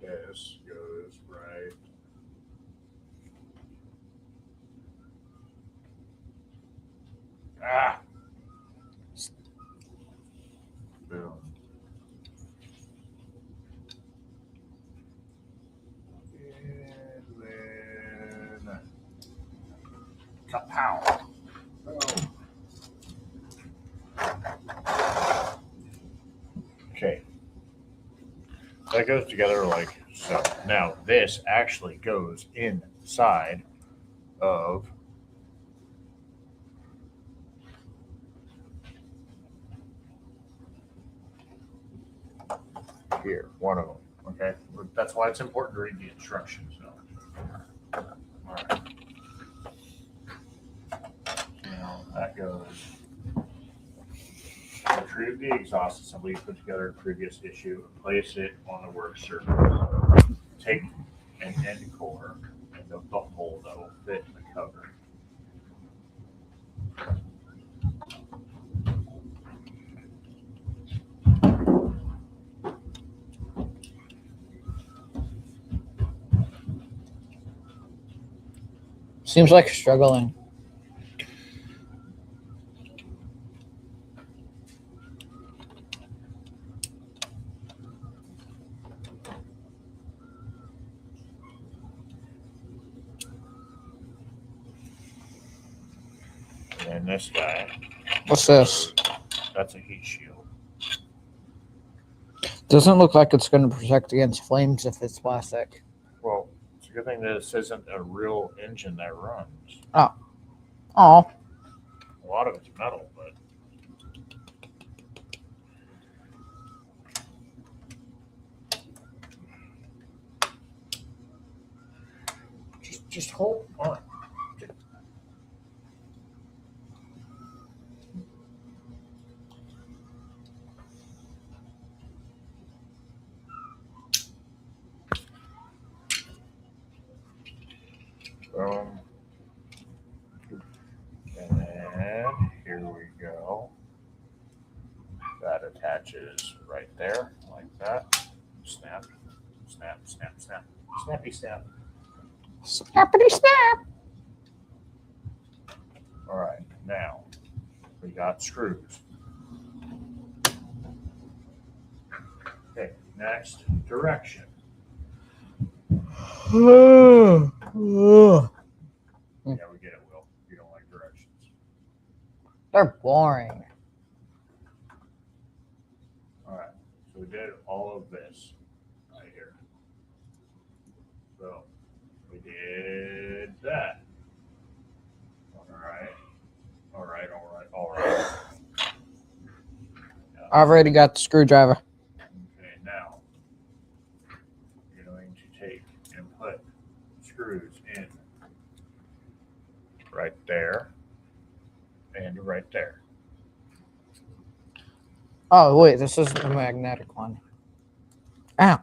this goes right. Ah! Boom. And then kapow. Boom. Okay. That goes together like so. Now this actually goes inside of here, one of them. Okay, that's why it's important to read the instructions. All right. Now that goes. Retrieve the exhaust assembly you put together in the previous issue and place it on the work surface. Take an end core and the hole that will fit in the cover. Seems like you're struggling. And this guy, What's this? that's a heat shield. Doesn't look like it's going to protect against flames if it's plastic. Well, it's a good thing that this isn't a real engine that runs. Oh. A lot of it's metal, but just hold on. And here we go. That attaches right there, like that. Snap, snap, snap, snap. Snappy snap. Snappity snap. All right, now we got screws. Okay, next direction. Yeah, we get it, Will. You don't like directions. They're boring. All right, so we did all of this right here. So we did that. All right. I've already got the screwdriver. Okay, now you're going to take and put screws in right there and right there. Oh, wait, this is the magnetic one. Ow.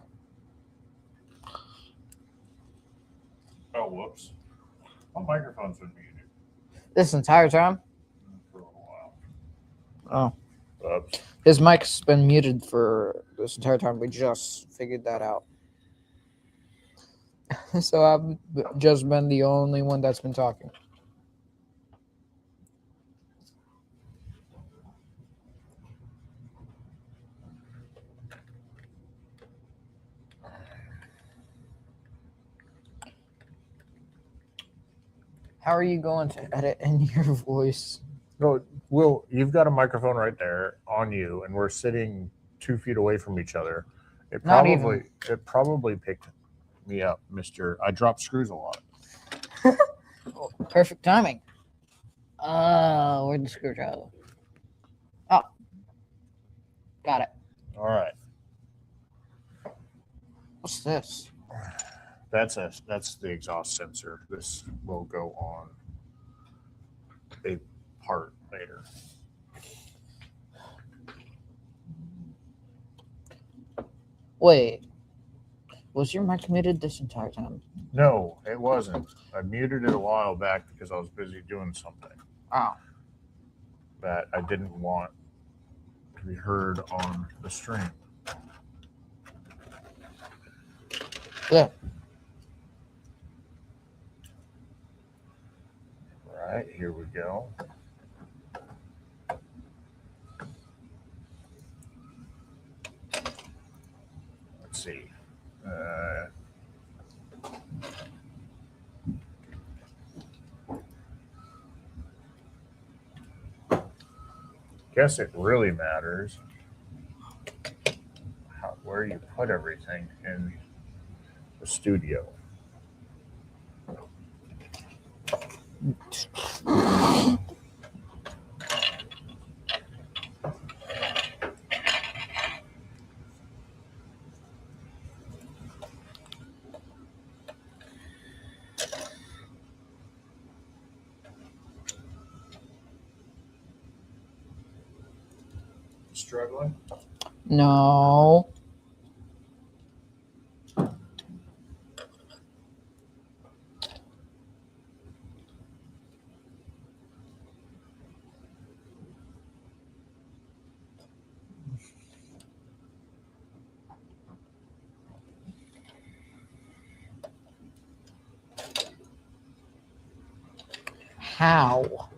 Oh, whoops. My microphone's been muted This entire time? for a while. Oh. Whoops. His mic's been muted for this entire time. We just figured that out. So I've just been the only one that's been talking. How are you going to edit in your voice? No, Will, you've got a microphone right there on you, and we're sitting 2 feet away from each other. It probably picked me up, Mister. I drop screws a lot. Oh, perfect timing. Where'd the screwdriver? Oh. Got it. All right. What's this? That's the exhaust sensor. This will go on a part later. Wait. Was your mic muted this entire time? No, it wasn't. I muted it a while back because I was busy doing something Oh. that I didn't want to be heard on the stream. Yeah. All right, here we go. Let's see. Guess it really matters where you put everything in the studio. Struggling? No. How?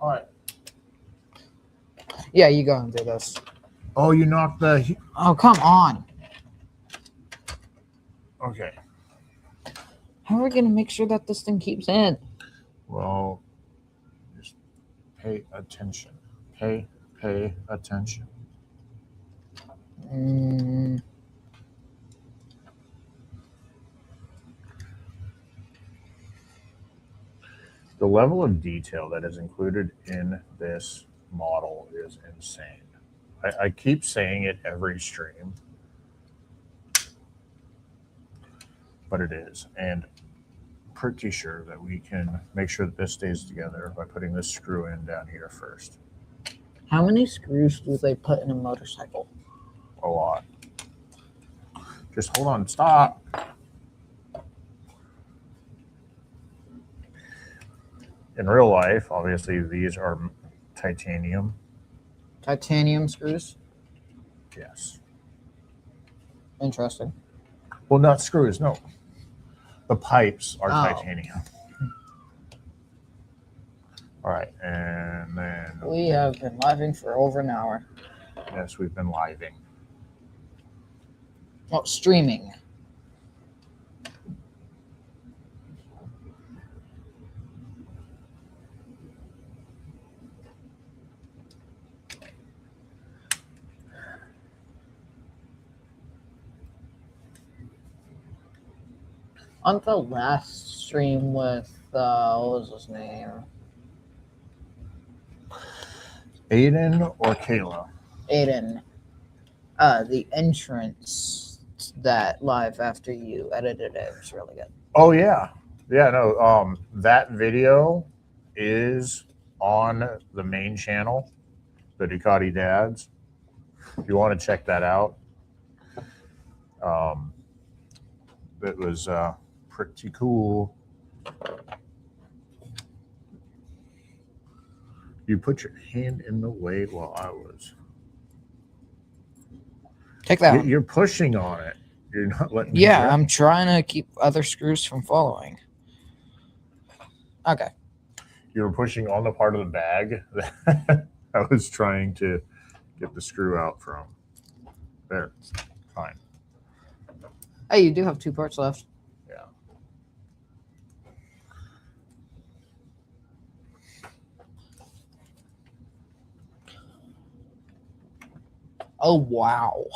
All right. Yeah, you go and do this. Oh, you knocked the. Oh, come on. Okay. How are we going to make sure that this thing keeps in? Well, Pay attention. Pay attention. The level of detail that is included in this model is insane. I keep saying it every stream, but it is. And pretty sure that we can make sure that this stays together by putting this screw in down here first. How many screws do they put in a motorcycle? A lot. Just hold on. Stop. In real life, obviously, these are titanium. Titanium screws? Yes. Interesting. Well, not screws, no. The pipes are Oh. titanium. All right, and then... We have been living for over an hour. Yes, we've been living. Oh, streaming. On the last stream with, what was his name? Aiden or Kayla? Aiden. The entrance that live after you edited it was really good. Oh, yeah. Yeah, no, that video is on the main channel, the Ducati Dads. If you want to check that out. It was pretty cool. You put your hand in the way while I was. Take that one. You're pushing on it. You're not letting me Yeah, grab. I'm trying to keep other screws from following. Okay. You were pushing on the part of the bag that I was trying to get the screw out from. There. Fine. Hey, you do have 2 parts left. Yeah. Oh, wow.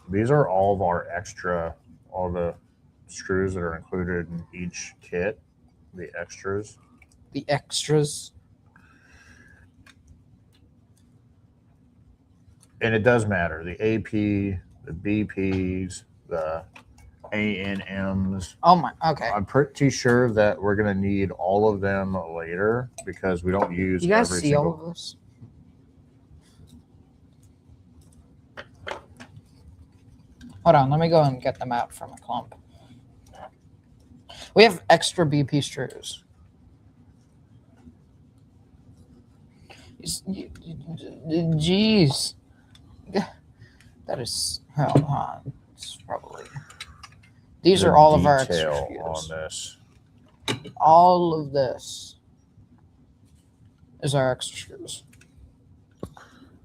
These are all of our all the screws that are included in each kit, the extras. The extras. And it does matter. The AP, the BPs, the ANMs. Oh, my. Okay. I'm pretty sure that we're going to need all of them later because we don't use You guys every see single... all of this? Hold on, let me go and get them out from a clump. We have extra BP screws. Jeez. That is... Hold on. It's probably... These the are all of our extra detail screws. on this. All of this is our extra screws.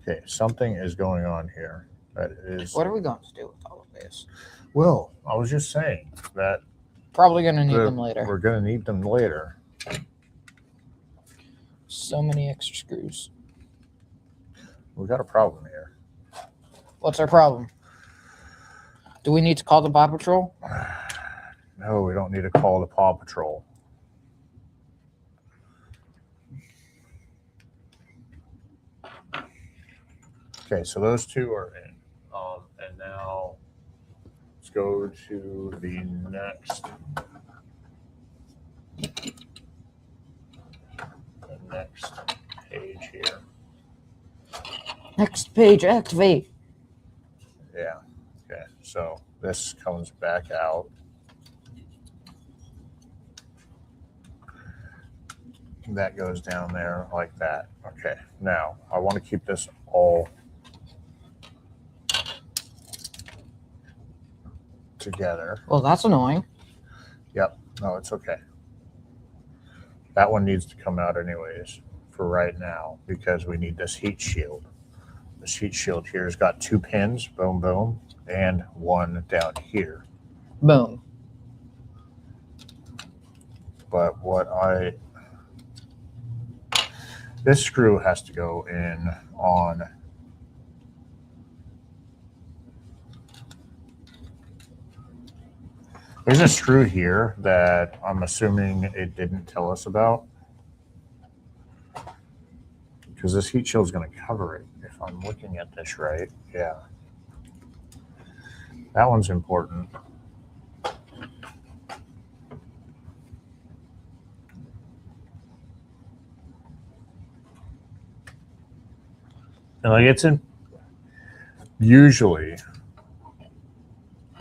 Okay, something is going on here. That is... What are we going to do with all of this? Well, I was just saying that... Probably going to need them later. We're going to need them later. So many extra screws. We got a problem here. What's our problem? Do we need to call the Paw Patrol? No, we don't need to call the Paw Patrol. Okay, so those 2 are in. And now let's go to the next page here. Next page, activate. Yeah. Okay. So this comes back out. That goes down there like that. Okay. Now I want to keep this all together. Well, that's annoying. Yep. No, it's okay. That one needs to come out anyways for right now because we need this heat shield. This heat shield here has got 2 pins, boom, boom, and 1 down here. Boom. but this screw has to go in on. There's a screw here that I'm assuming it didn't tell us about, because this heat shield is going to cover it. If I'm looking at this right, yeah. That one's important. And like it's in, usually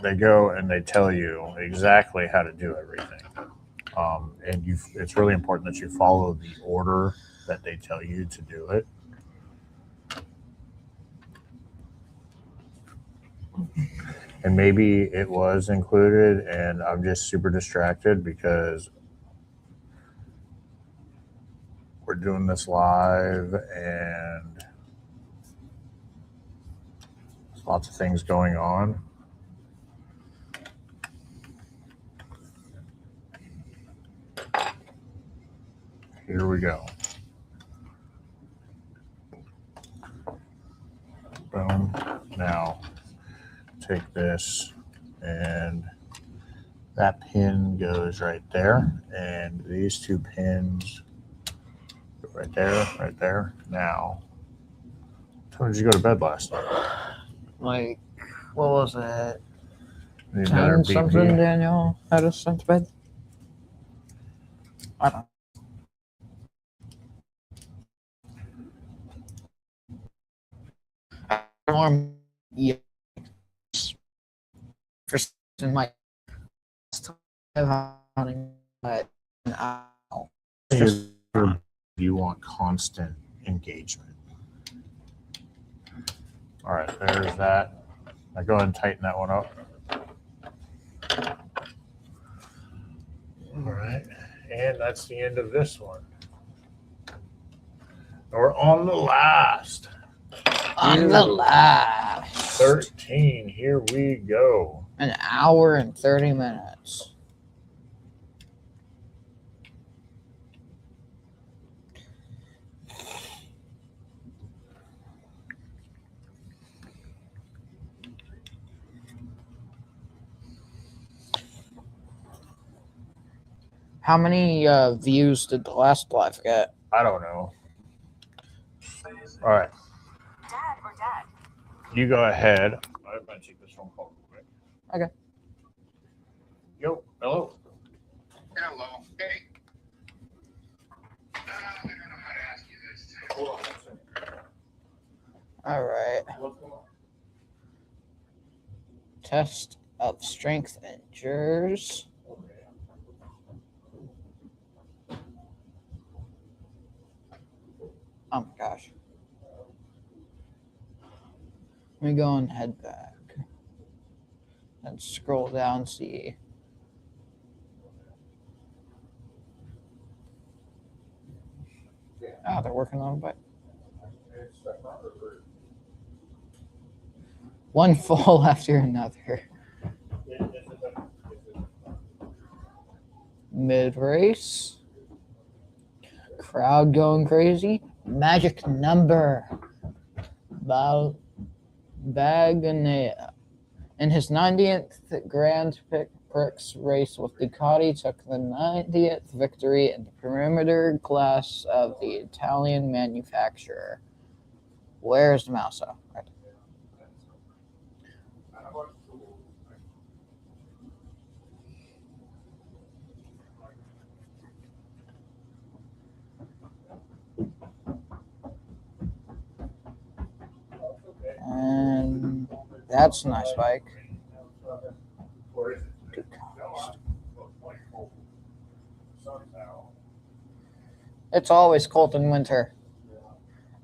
they go and they tell you exactly how to do everything. And it's really important that you follow the order that they tell you to do it. And maybe it was included and I'm just super distracted because we're doing this live and there's lots of things going on. Here we go. Boom. Now take this and that pin goes right there. And these two pins go right there, right there. Now, how did you go to bed last night? Like, what was it? Need another 10 something, BP? Daniel had us sent to bed? I don't know. Alarm, yes. For in my but You want constant engagement. All right, there's that. Now go ahead and tighten that one up. All right, and that's the end of this one. We're on the last. on the last 13. Here we go. an hour and 30 minutes. How many views did the last live get? I don't know. All right. Dad or Dad? You go ahead. I'm going to take this phone call real quick. Okay. Yo, hello. Hello. Hey. I don't know how to ask you this. Hold on a second. All right. What's going on? Test of strength and jurors. Oh my gosh. Let me go and head back and scroll down, see. Ah, they're working on it. One fall after another. Mid race. Crowd going crazy. Magic number. Baganea. In his 90th Grand Prix race with Ducati, took the 90th victory in the perimeter class of the Italian manufacturer. Where's the mouse? Oh, right. And that's a nice bike. It's always cold in winter.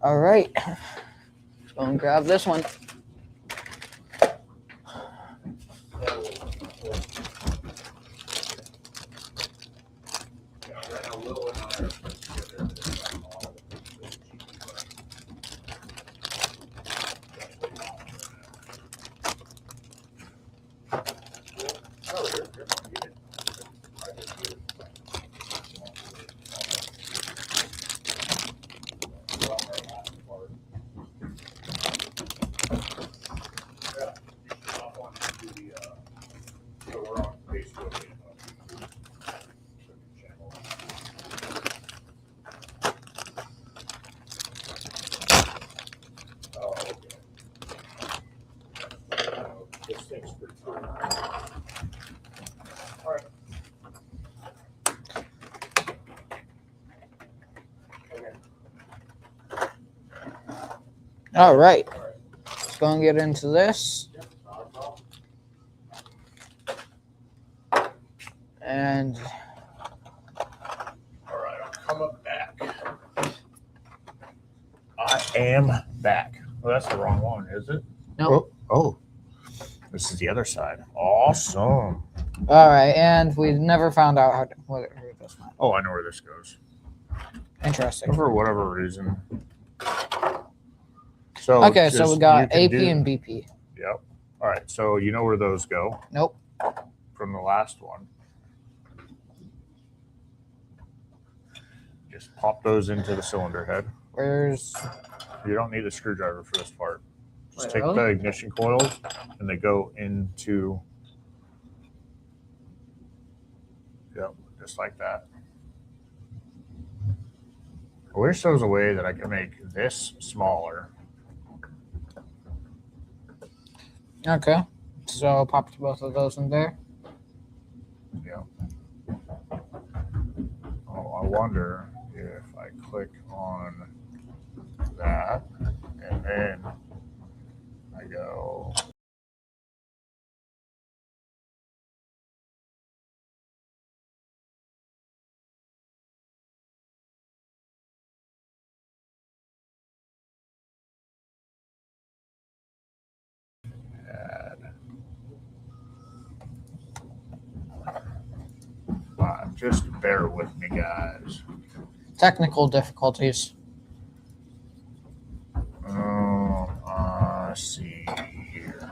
All right. Let's go and grab this one. All right. Let's go and get into this. And All right, I'm coming back. I am back. Well, that's the wrong one, is it? no. Oh, this is the other side. Awesome. All right, and we never found out where this went. Oh, I know where this goes. Interesting. For whatever reason. So Okay, so we got AP and BP. Yep. All right. So you know where those go Nope. from the last one. Just pop those into the cylinder head. Where's? You don't need a screwdriver for this part. Just Wait, take really? the ignition coils and they go into. Yep, just like that. I wish there was a way that I could make this smaller. Okay. So I'll pop both of those in there. Yep. Oh, I wonder if I click on that and then I go. Just bear with me, guys. Technical difficulties. Let's see here.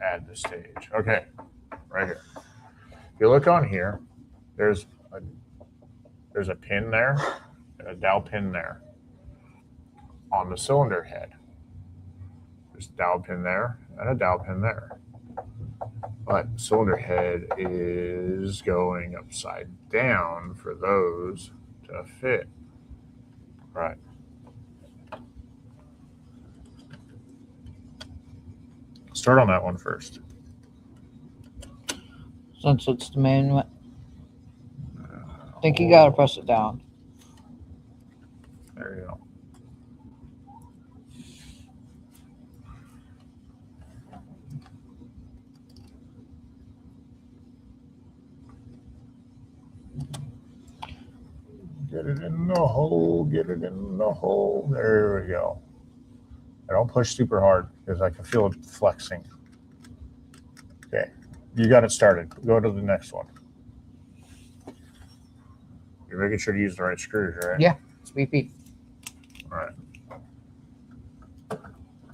add the stage. Okay, right here. If you look on here, there's a pin there and a dowel pin there. On the cylinder head, there's a dowel pin there and a dowel pin there. But the cylinder head is going upside down for those to fit. Right. Start on that one first. Since it's the main one. I think you gotta press it down. There you go. Get it in the hole, get it in the hole. There we go. I don't push super hard because I can feel it flexing. Okay, you got it started. Go to the next one. You're making sure to use the right screws, right? Yeah, it's BP. All right.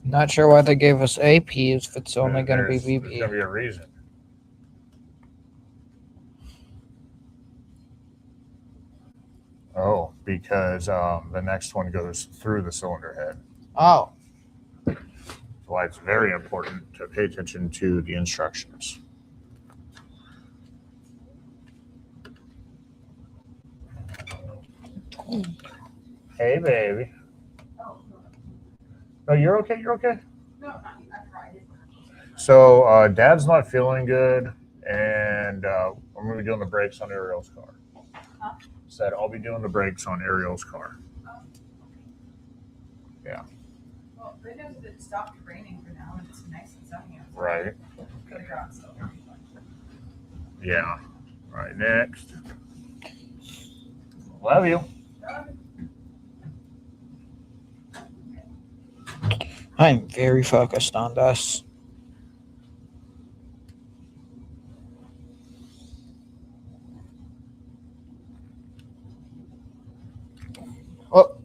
Not sure why they gave us AP if it's only going to be There's going to BP. be a reason. Oh, because the next one goes through the cylinder head. Oh, That's why it's very important to pay attention to the instructions. Hey, baby. No, you're okay. You're okay. No, I tried it. So, Dad's not feeling good, and I'm going to be doing the brakes on Ariel's car. Huh? Said I'll be doing the brakes on Ariel's car. Well, good news is it stopped raining for now and it's nice and sunny outside. Right. Could have got so. Yeah. All right. Next. Love you. I'm very focused on this. Oh.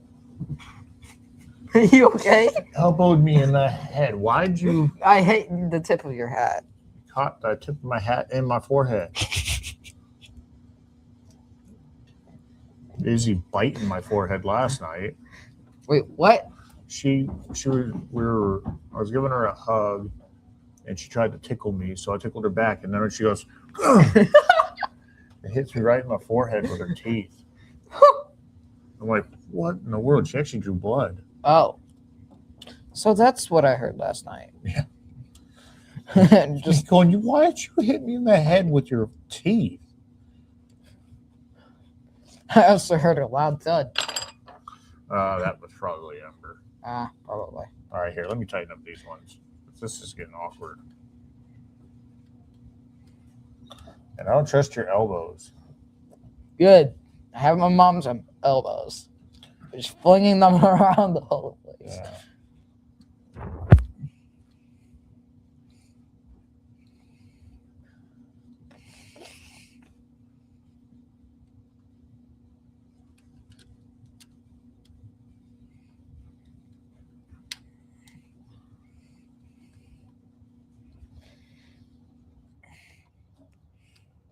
Are you okay? Elbowed me in the head. Why'd you I hate the tip of your hat. caught the tip of my hat in my forehead? Busy biting my forehead last night. Wait, what? I was giving her a hug, and she tried to tickle me, so I tickled her back, and then she goes, it hits me right in my forehead with her teeth. I'm like, what in the world? She actually drew blood. Oh. So that's what I heard last night. Yeah. And Just going, why did you hit me in the head with your teeth? I also heard a loud thud. That was probably Ember. Probably. All right, here, let me tighten up these ones. This is getting awkward. And I don't trust your elbows. Good. I have my mom's elbows. Just flinging them around the whole place. Yeah.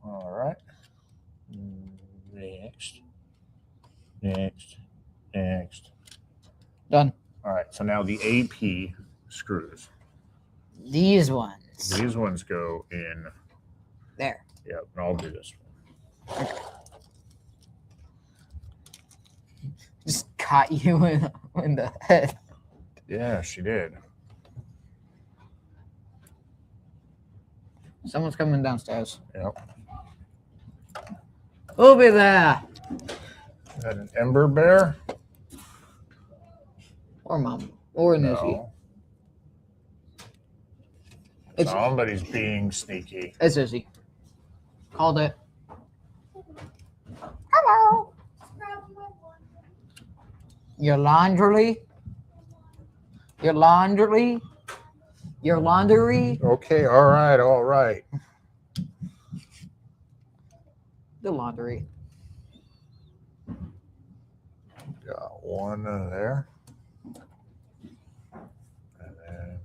All right. Next. Done. All right, so now the AP screws. These ones. These ones go in. There. Yep, and I'll do this one. Just caught you in the head. Yeah, she did. Someone's coming downstairs. Yep. Who'll be there? Is that an Ember Bear? Or mom. Or Nizzy. No. It's Somebody's being sneaky. it's Izzy. Called it. Hello. Your laundry? Your laundry? Your laundry? Okay, all right. The laundry. Got one there. And then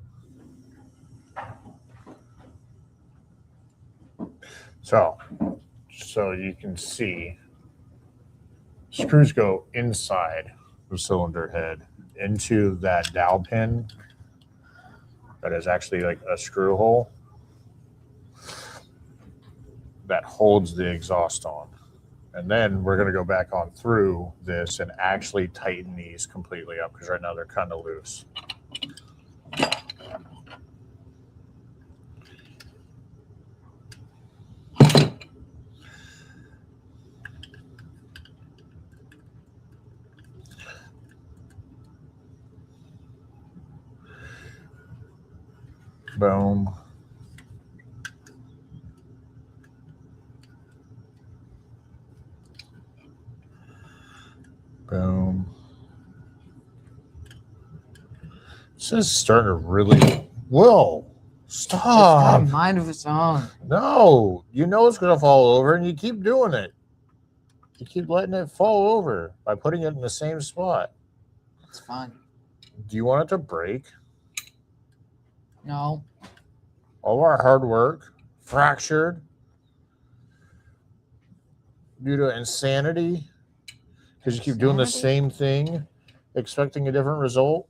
So you can see screws go inside the cylinder head into that dowel pin that is actually like a screw hole that holds the exhaust on. And then we're going to go back on through this and actually tighten these completely up because right now they're kind of loose. Boom. Boom. This is starting to really. Whoa! It's got a Stop! mind of its own. No, you know it's going to fall over, and you keep doing it. You keep letting it fall over by putting it in the same spot. It's fun. Do you want it to break? No. All our hard work fractured due to insanity because you keep doing the Insanity? same thing, expecting a different result.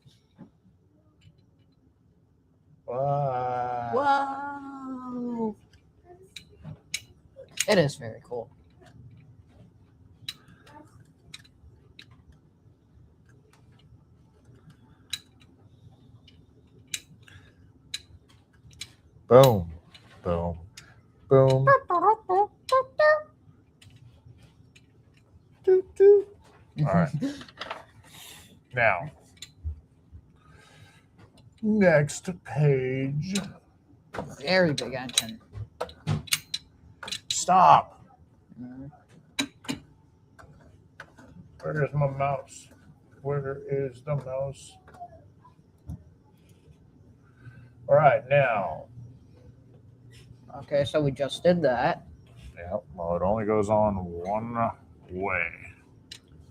Whoa. It is very cool. Boom, boom, boom. Doot, doot. All right. Now, next page. Very big engine. Stop. Mhm. Where is my mouse? Where is the mouse? All right, now. Okay, so we just did that. Yeah, well, it only goes on one way.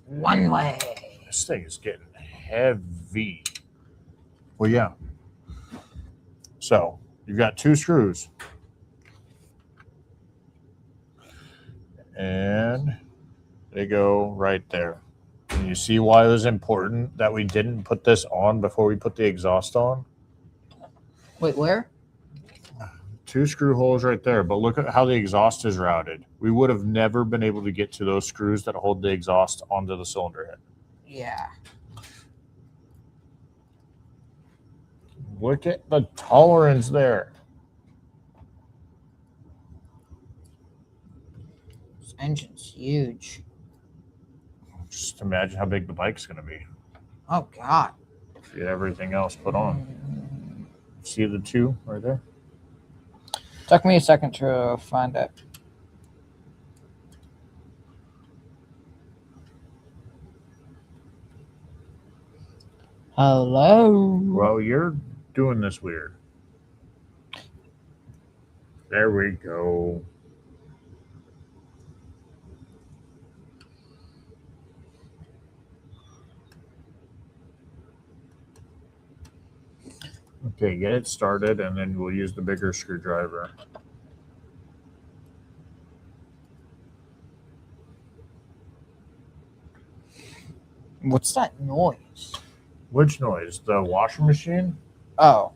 One way. This thing is getting heavy. Well, yeah. So you've got two screws. And they go right there. And you see why it was important that we didn't put this on before we put the exhaust on? Wait, where? Two screw holes right there, but look at how the exhaust is routed. We would have never been able to get to those screws that hold the exhaust onto the cylinder head. Yeah. Look at the tolerance there. This engine's huge. Just imagine how big the bike's going to be. Oh, God. Get everything else put on. See the two right there? Took me a second to find it. Hello. Well, you're doing this weird. There we go. Okay, get it started, and then we'll use the bigger screwdriver. What's that noise? Which noise? The washing machine? Oh.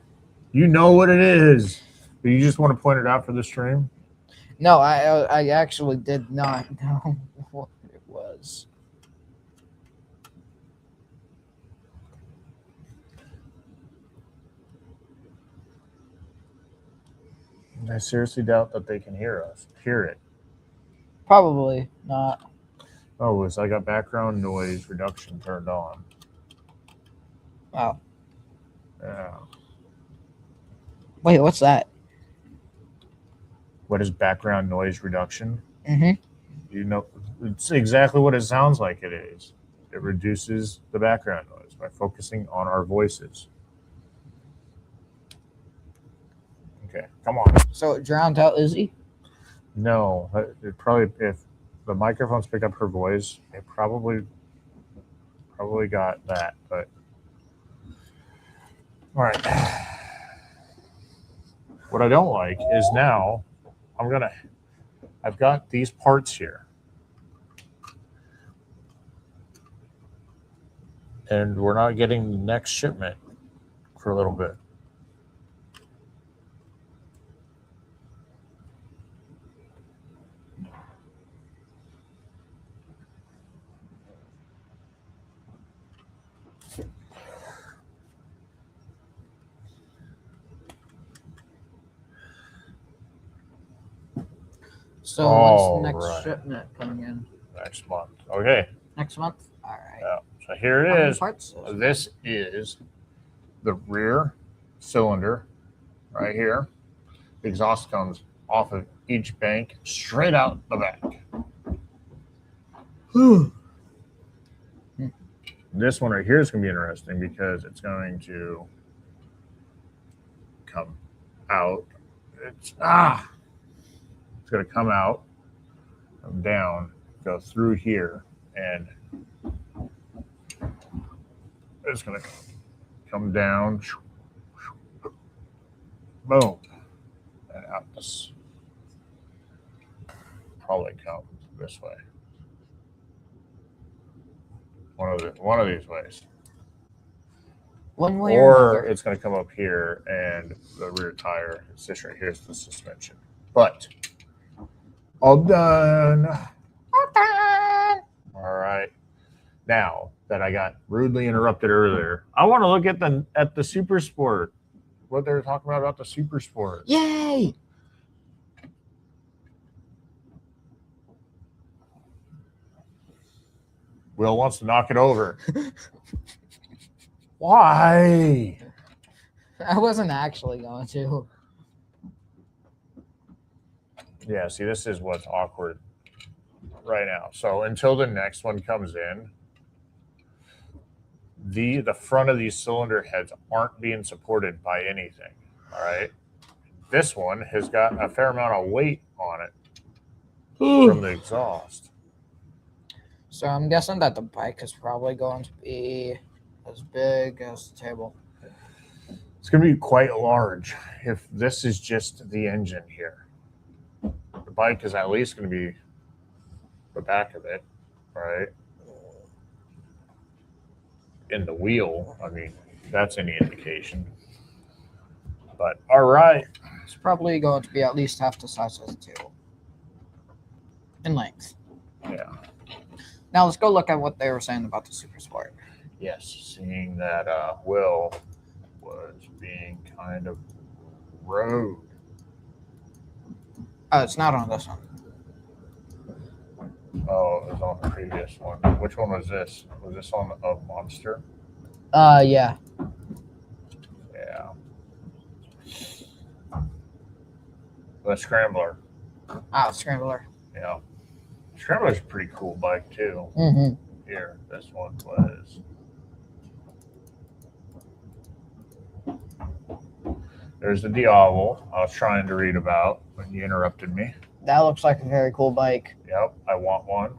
You know what it is. But you just want to point it out for the stream? No, I actually did not know what it was. I seriously doubt that they can hear it. Probably not. Oh, so I got background noise reduction turned on. Oh. Yeah. Wait, what's that? What is background noise reduction? Mm-hmm. You know, it's exactly what it sounds like it is. It reduces the background noise by focusing on our voices. Okay, come on. So it drowned out Izzy? No, it probably, if the microphones pick up her voice, it probably got that, but all right. What I don't like is now I'm gonna I've got these parts here. And we're not getting the next shipment for a little bit. So when's the next Alright. shipment coming in? Next month. Okay. Next month? All right. Yeah. So here How it many is. parts is it? This is the rear cylinder right here. The exhaust comes off of each bank straight out the back. This one right here is going to be interesting because it's going to come out. It's going to come out, come down, go through here, and it's going to come down, boom, and out this. Probably come this way. One of these ways. One way or Or another. it's going to come up here and the rear tire. It's this right here's the suspension. But all done. All right. Now that I got rudely interrupted earlier, I want to look at the Super Sport. What they're talking about the Super Sport. Yay! Will wants to knock it over. Why? I wasn't actually going to. Yeah, see, this is what's awkward right now. So until the next one comes in, the front of these cylinder heads aren't being supported by anything. All right. This one has got a fair amount of weight on it from the exhaust. So I'm guessing that the bike is probably going to be as big as the table. It's going to be quite large if this is just the engine here. The bike is at least going to be the back of it, right? In the wheel, I mean, that's any indication. But all right. It's probably going to be at least half the size of the table in length. Yeah. Now let's go look at what they were saying about the Super Sport. Yes, seeing that Will was being kind of rude. Oh, it's not on this one. Oh, it was on the previous one. Which one was this? Was this on a Monster? Yeah. Yeah. The Scrambler. Scrambler. Yeah. Scrambler's a pretty cool bike too. Mm-hmm. Here, this one was. There's the Diablo I was trying to read about when you interrupted me. That looks like a very cool bike. Yep, I want one.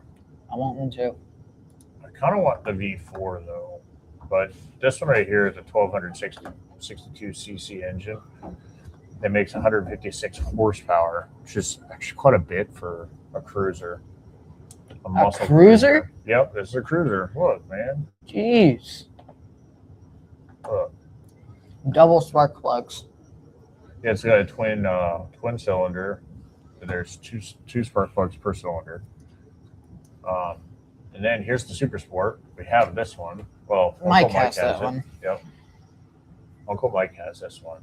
I want one too. I kind of want the V4 though, but this one right here is a 1262 cc engine. It makes 156 horsepower, which is actually quite a bit for a cruiser. A cruiser? Yep, this is a cruiser. Look, man. Jeez. Look. Double spark plugs. Yeah, it's got a twin cylinder. There's two spark plugs per cylinder. And then here's the Super Sport. We have this one. Well, Mike has that one. Yep. Uncle Mike has this one.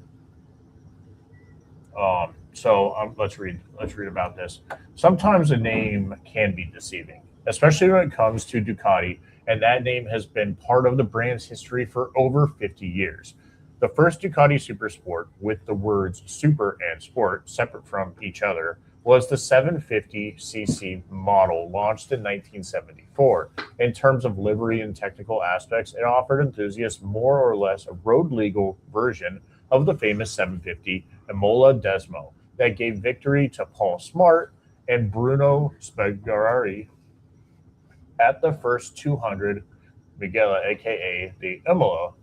Let's read about this. Sometimes a name can be deceiving, especially when it comes to Ducati, and that name has been part of the brand's history for over 50 years. The first Ducati Super Sport, with the words Super and Sport separate from each other, was the 750cc model launched in 1974. In terms of livery and technical aspects, it offered enthusiasts more or less a road-legal version of the famous 750 Imola Desmo that gave victory to Paul Smart and Bruno Spergari at the first 200 Miguel, aka the Imola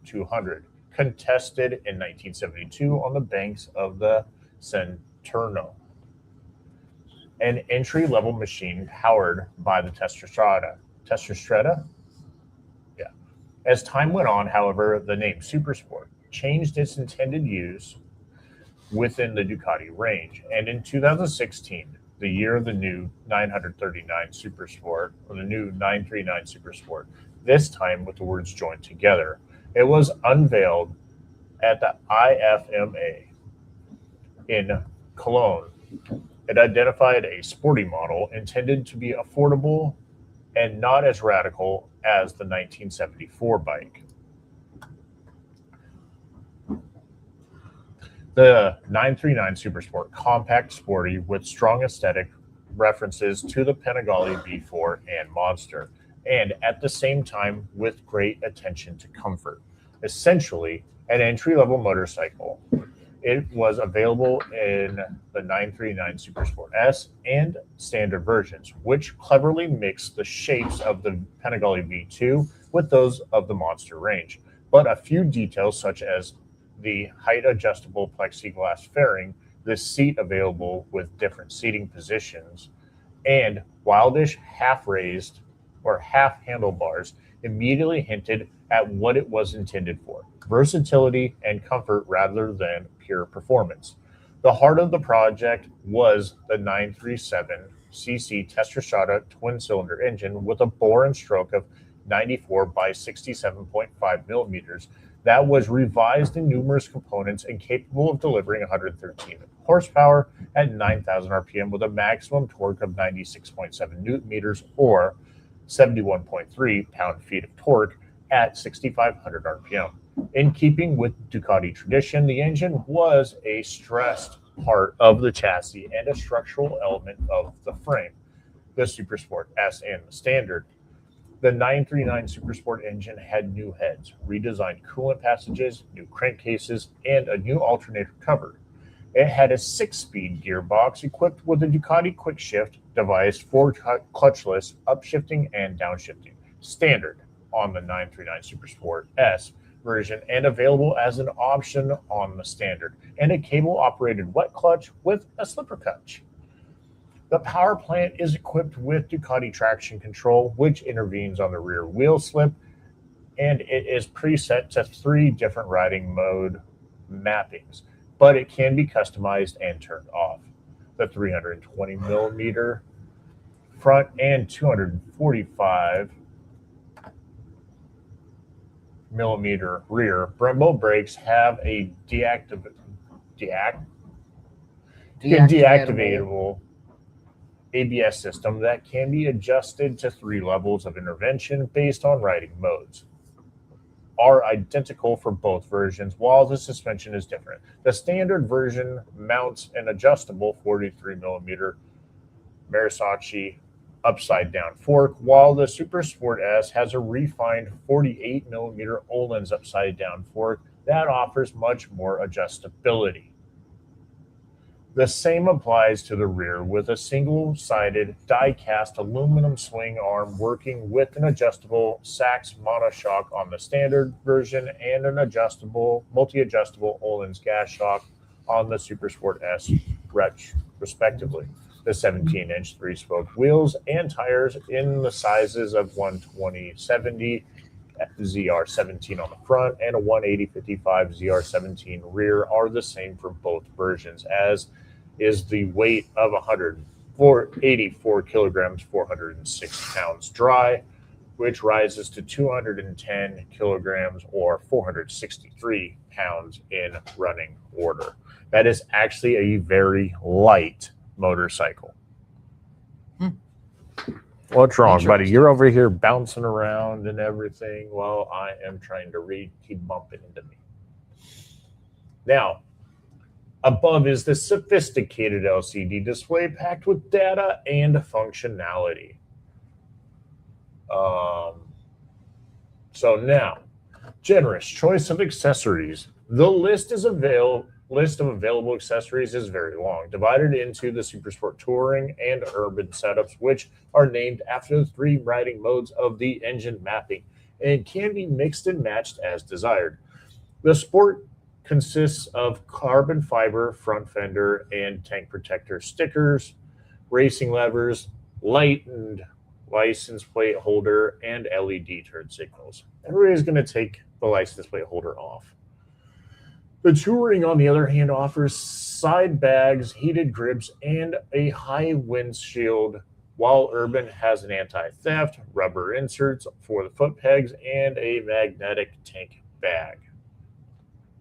200, contested in 1972 on the banks of the Santerno. an entry-level machine powered by the Testastrada. Testastrada? Yeah. As time went on, however, the name Supersport changed its intended use within the Ducati range. And in 2016, the year of the new 939 Supersport, or the new 939 Supersport, this time with the words joined together, it was unveiled at the IFMA in Cologne. It identified a sporty model intended to be affordable and not as radical as the 1974 bike. The 939 Supersport, compact, sporty, with strong aesthetic references to the Panigale V4 and Monster, and at the same time with great attention to comfort. Essentially, an entry-level motorcycle. It was available in the 939 Supersport S and standard versions, which cleverly mixed the shapes of the Panigale V2 with those of the Monster range. But a few details, such as the height-adjustable plexiglass fairing, the seat available with different seating positions, and wildish half-raised or half handlebars, immediately hinted at what it was intended for: versatility and comfort rather than pure performance. The heart of the project was the 937cc Testastrada twin-cylinder engine with a bore and stroke of 94 by 67.5 millimeters that was revised in numerous components and capable of delivering 113 horsepower at 9,000 RPM with a maximum torque of 96.7 newton meters or 71.3 pound-feet of torque at 6,500 RPM. In keeping with Ducati tradition, the engine was a stressed part of the chassis and a structural element of the frame, the Supersport S and the Standard. The 939 Supersport engine had new heads, redesigned coolant passages, new crankcases, and a new alternator cover. It had a 6-speed gearbox equipped with a Ducati quick shift device for clutchless upshifting and downshifting, standard on the 939 Supersport S version and available as an option on the Standard, and a cable-operated wet clutch with a slipper clutch. The power plant is equipped with Ducati traction control, which intervenes on the rear wheel slip, and it is preset to 3 different riding mode mappings, but it can be customized and turned off. The 320 millimeter front and 245 millimeter rear Brembo brakes have a deactivatable ABS system that can be adjusted to 3 levels of intervention based on riding modes. Are identical for both versions, while the suspension is different. The standard version mounts an adjustable 43 millimeter Marsacci upside down fork, while the Supersport S has a refined 48 millimeter Öhlins upside down fork that offers much more adjustability. The same applies to the rear, with a single-sided die-cast aluminum swing arm working with an adjustable Sachs monoshock on the standard version and an multi-adjustable Öhlins gas shock on the Supersport S, respectively. The 17-inch 3-spoke wheels and tires in the sizes of 120/70 ZR17 on the front and a 180/55 ZR17 rear are the same for both versions, as is the weight of 84 kilograms, 406 pounds dry, which rises to 210 kilograms or 463 pounds in running order. That is actually a very light motorcycle. What's wrong, buddy? You're over here bouncing around and everything while I am trying to read. Keep bumping into me. Now, above is the sophisticated LCD display packed with data and functionality. So now, generous choice of accessories. The list of available accessories is very long, divided into the Supersport Touring and Urban setups, which are named after the 3 riding modes of the engine mapping and can be mixed and matched as desired. The Sport consists of carbon fiber front fender and tank protector stickers, racing levers, lightened license plate holder, and LED turn signals. Everybody's going to take the license plate holder off. The Touring, on the other hand, offers side bags, heated grips, and a high windshield, while Urban has an anti-theft, rubber inserts for the foot pegs, and a magnetic tank bag.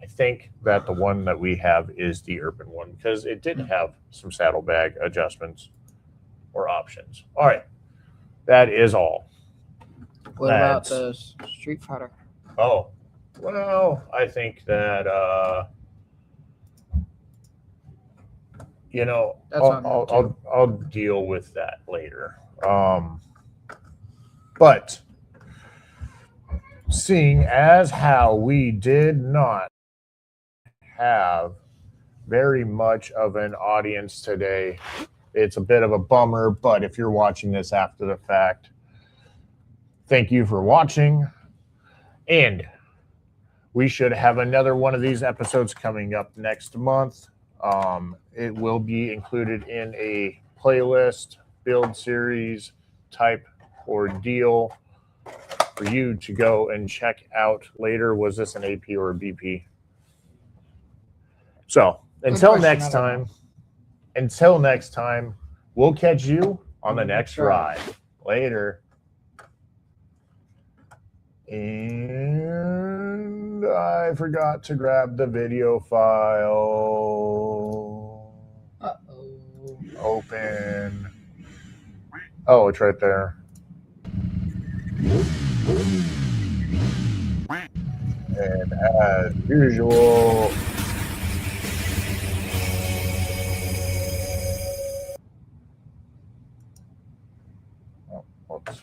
I think that the one that we have is the Urban one because it did have some saddlebag adjustments or options. All right. That is all. What about the Street Fighter? Oh, well, I think that, I'll deal with that later. But seeing as how we did not have very much of an audience today, it's a bit of a bummer, but if you're watching this after the fact, thank you for watching. And we should have another one of these episodes coming up next month. It will be included in a playlist, build series type ordeal for you to go and check out later. Was this an AP or a BP? So until next time, we'll catch you on the next ride. Later. And I forgot to grab the video file. Uh-oh. Open. Oh, it's right there. And as usual, whoops.